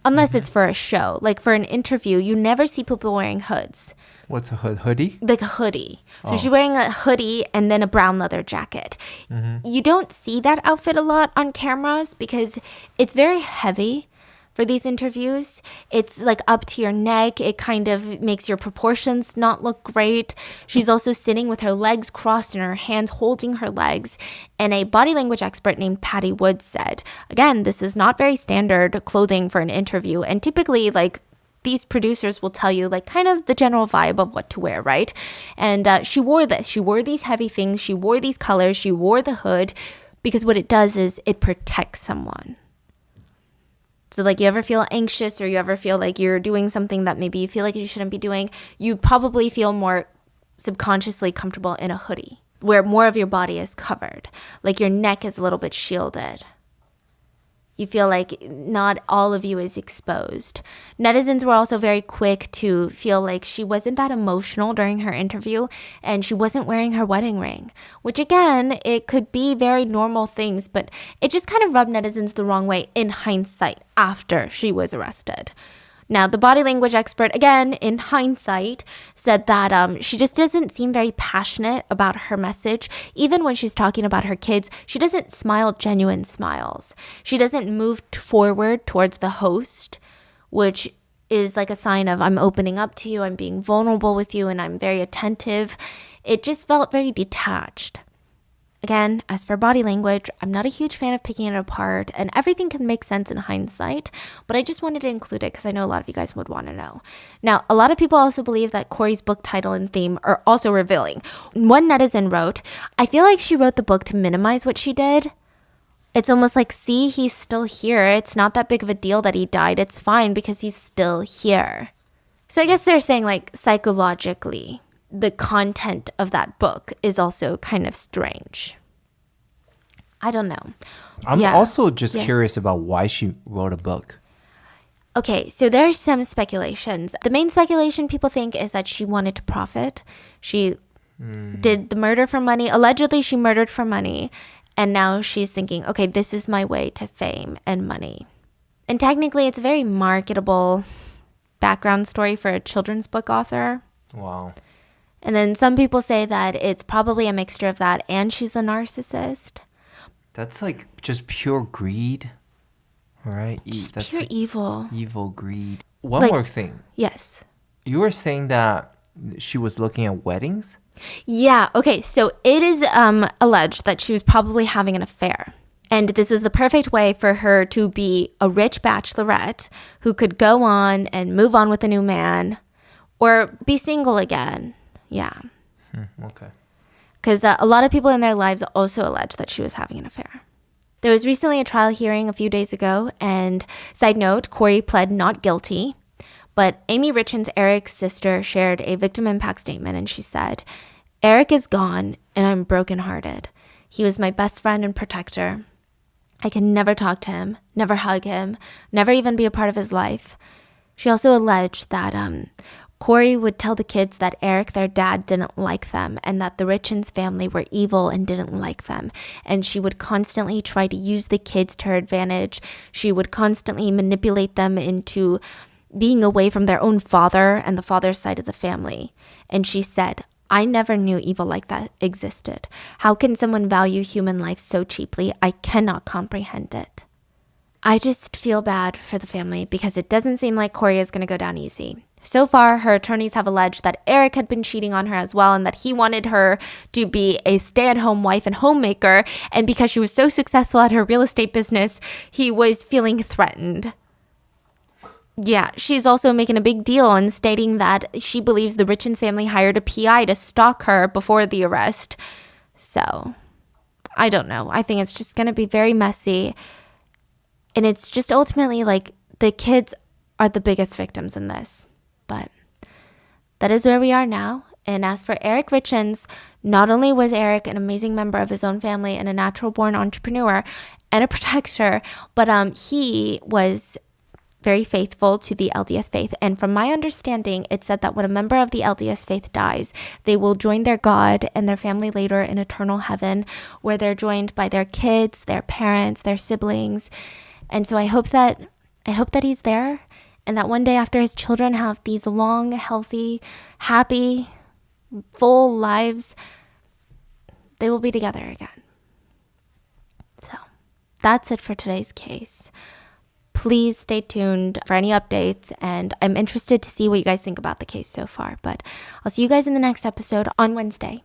unless it's for a show. Like for an interview, you never see people wearing hoods. What's a hood? Hoodie? Like a hoodie. So she's wearing a hoodie and then a brown leather jacket. You don't see that outfit a lot on cameras because it's very heavy for these interviews. It's like up to your neck. It kind of makes your proportions not look great. She's also sitting with her legs crossed and her hands holding her legs. And a body language expert named Patty Woods said, again, this is not very standard clothing for an interview. And typically, like, these producers will tell you like kind of the general vibe of what to wear, right? And she wore this. She wore these heavy things. She wore these colors. She wore the hood because what it does is it protects someone. So like you ever feel anxious or you ever feel like you're doing something that maybe you feel like you shouldn't be doing, you probably feel more subconsciously comfortable in a hoodie where more of your body is covered. Like your neck is a little bit shielded. You feel like not all of you is exposed. Netizens were also very quick to feel like she wasn't that emotional during her interview and she wasn't wearing her wedding ring, which again, it could be very normal things, but it just kind of rubbed netizens the wrong way in hindsight after she was arrested. Now, the body language expert, again, in hindsight, said that she just doesn't seem very passionate about her message. Even when she's talking about her kids, she doesn't smile genuine smiles. She doesn't move forward towards the host, which is like a sign of I'm opening up to you, I'm being vulnerable with you, and I'm very attentive. It just felt very detached. Again, as for body language, I'm not a huge fan of picking it apart, and everything can make sense in hindsight, but I just wanted to include it because I know a lot of you guys would want to know. Now, a lot of people also believe that Corey's book title and theme are also revealing. One netizen wrote, I feel like she wrote the book to minimize what she did. It's almost like, see, he's still here. It's not that big of a deal that he died. It's fine because he's still here. So I guess they're saying like psychologically, the content of that book is also kind of strange. I don't know. I'm also just curious about why she wrote a book. Okay, so there's some speculations. The main speculation people think is that she wanted to profit. She did the murder for money. Allegedly, she murdered for money. And now she's thinking, okay, this is my way to fame and money. And technically, it's a very marketable background story for a children's book author. Wow. And then some people say that it's probably a mixture of that and she's a narcissist. That's like just pure greed, right? Just That's pure like evil. Evil greed. One Like- more thing. Yes. You were saying that she was looking at weddings? Yeah. Okay. So it is alleged that she was probably having an affair. And this was the perfect way for her to be a rich bachelorette who could go on and move on with a new man or be single again. Yeah. Okay. Because a lot of people in their lives also allege that she was having an affair. There was recently a trial hearing a few days ago, and side note, Corey pled not guilty. But Amy Richins, Eric's sister, shared a victim impact statement, and she said, Eric is gone, and I'm brokenhearted. He was my best friend and protector. I can never talk to him, never hug him, never even be a part of his life. She also alleged that Corey would tell the kids that Eric, their dad, didn't like them and that the Richins family were evil and didn't like them. And she would constantly try to use the kids to her advantage. She would constantly manipulate them into being away from their own father and the father's side of the family. And she said, I never knew evil like that existed. How can someone value human life so cheaply? I cannot comprehend it. I just feel bad for the family because it doesn't seem like Corey is going to go down easy. So far, her attorneys have alleged that Eric had been cheating on her as well and that he wanted her to be a stay-at-home wife and homemaker. And because she was so successful at her real estate business, he was feeling threatened. Yeah, she's also making a big deal and stating that she believes the Richins family hired a PI to stalk her before the arrest. So, I don't know. I think it's just going to be very messy. And it's just ultimately like the kids are the biggest victims in this. But that is where we are now. And as for Eric Richins, not only was Eric an amazing member of his own family and a natural-born entrepreneur and a protector, but he was very faithful to the LDS faith. And from my understanding, it said that when a member of the LDS faith dies, they will join their God and their family later in eternal heaven, where they're joined by their kids, their parents, their siblings. And so I hope that he's there, and that one day after his children have these long, healthy, happy, full lives, they will be together again. So that's it for today's case. Please stay tuned for any updates, and I'm interested to see what you guys think about the case so far. But I'll see you guys in the next episode on Wednesday.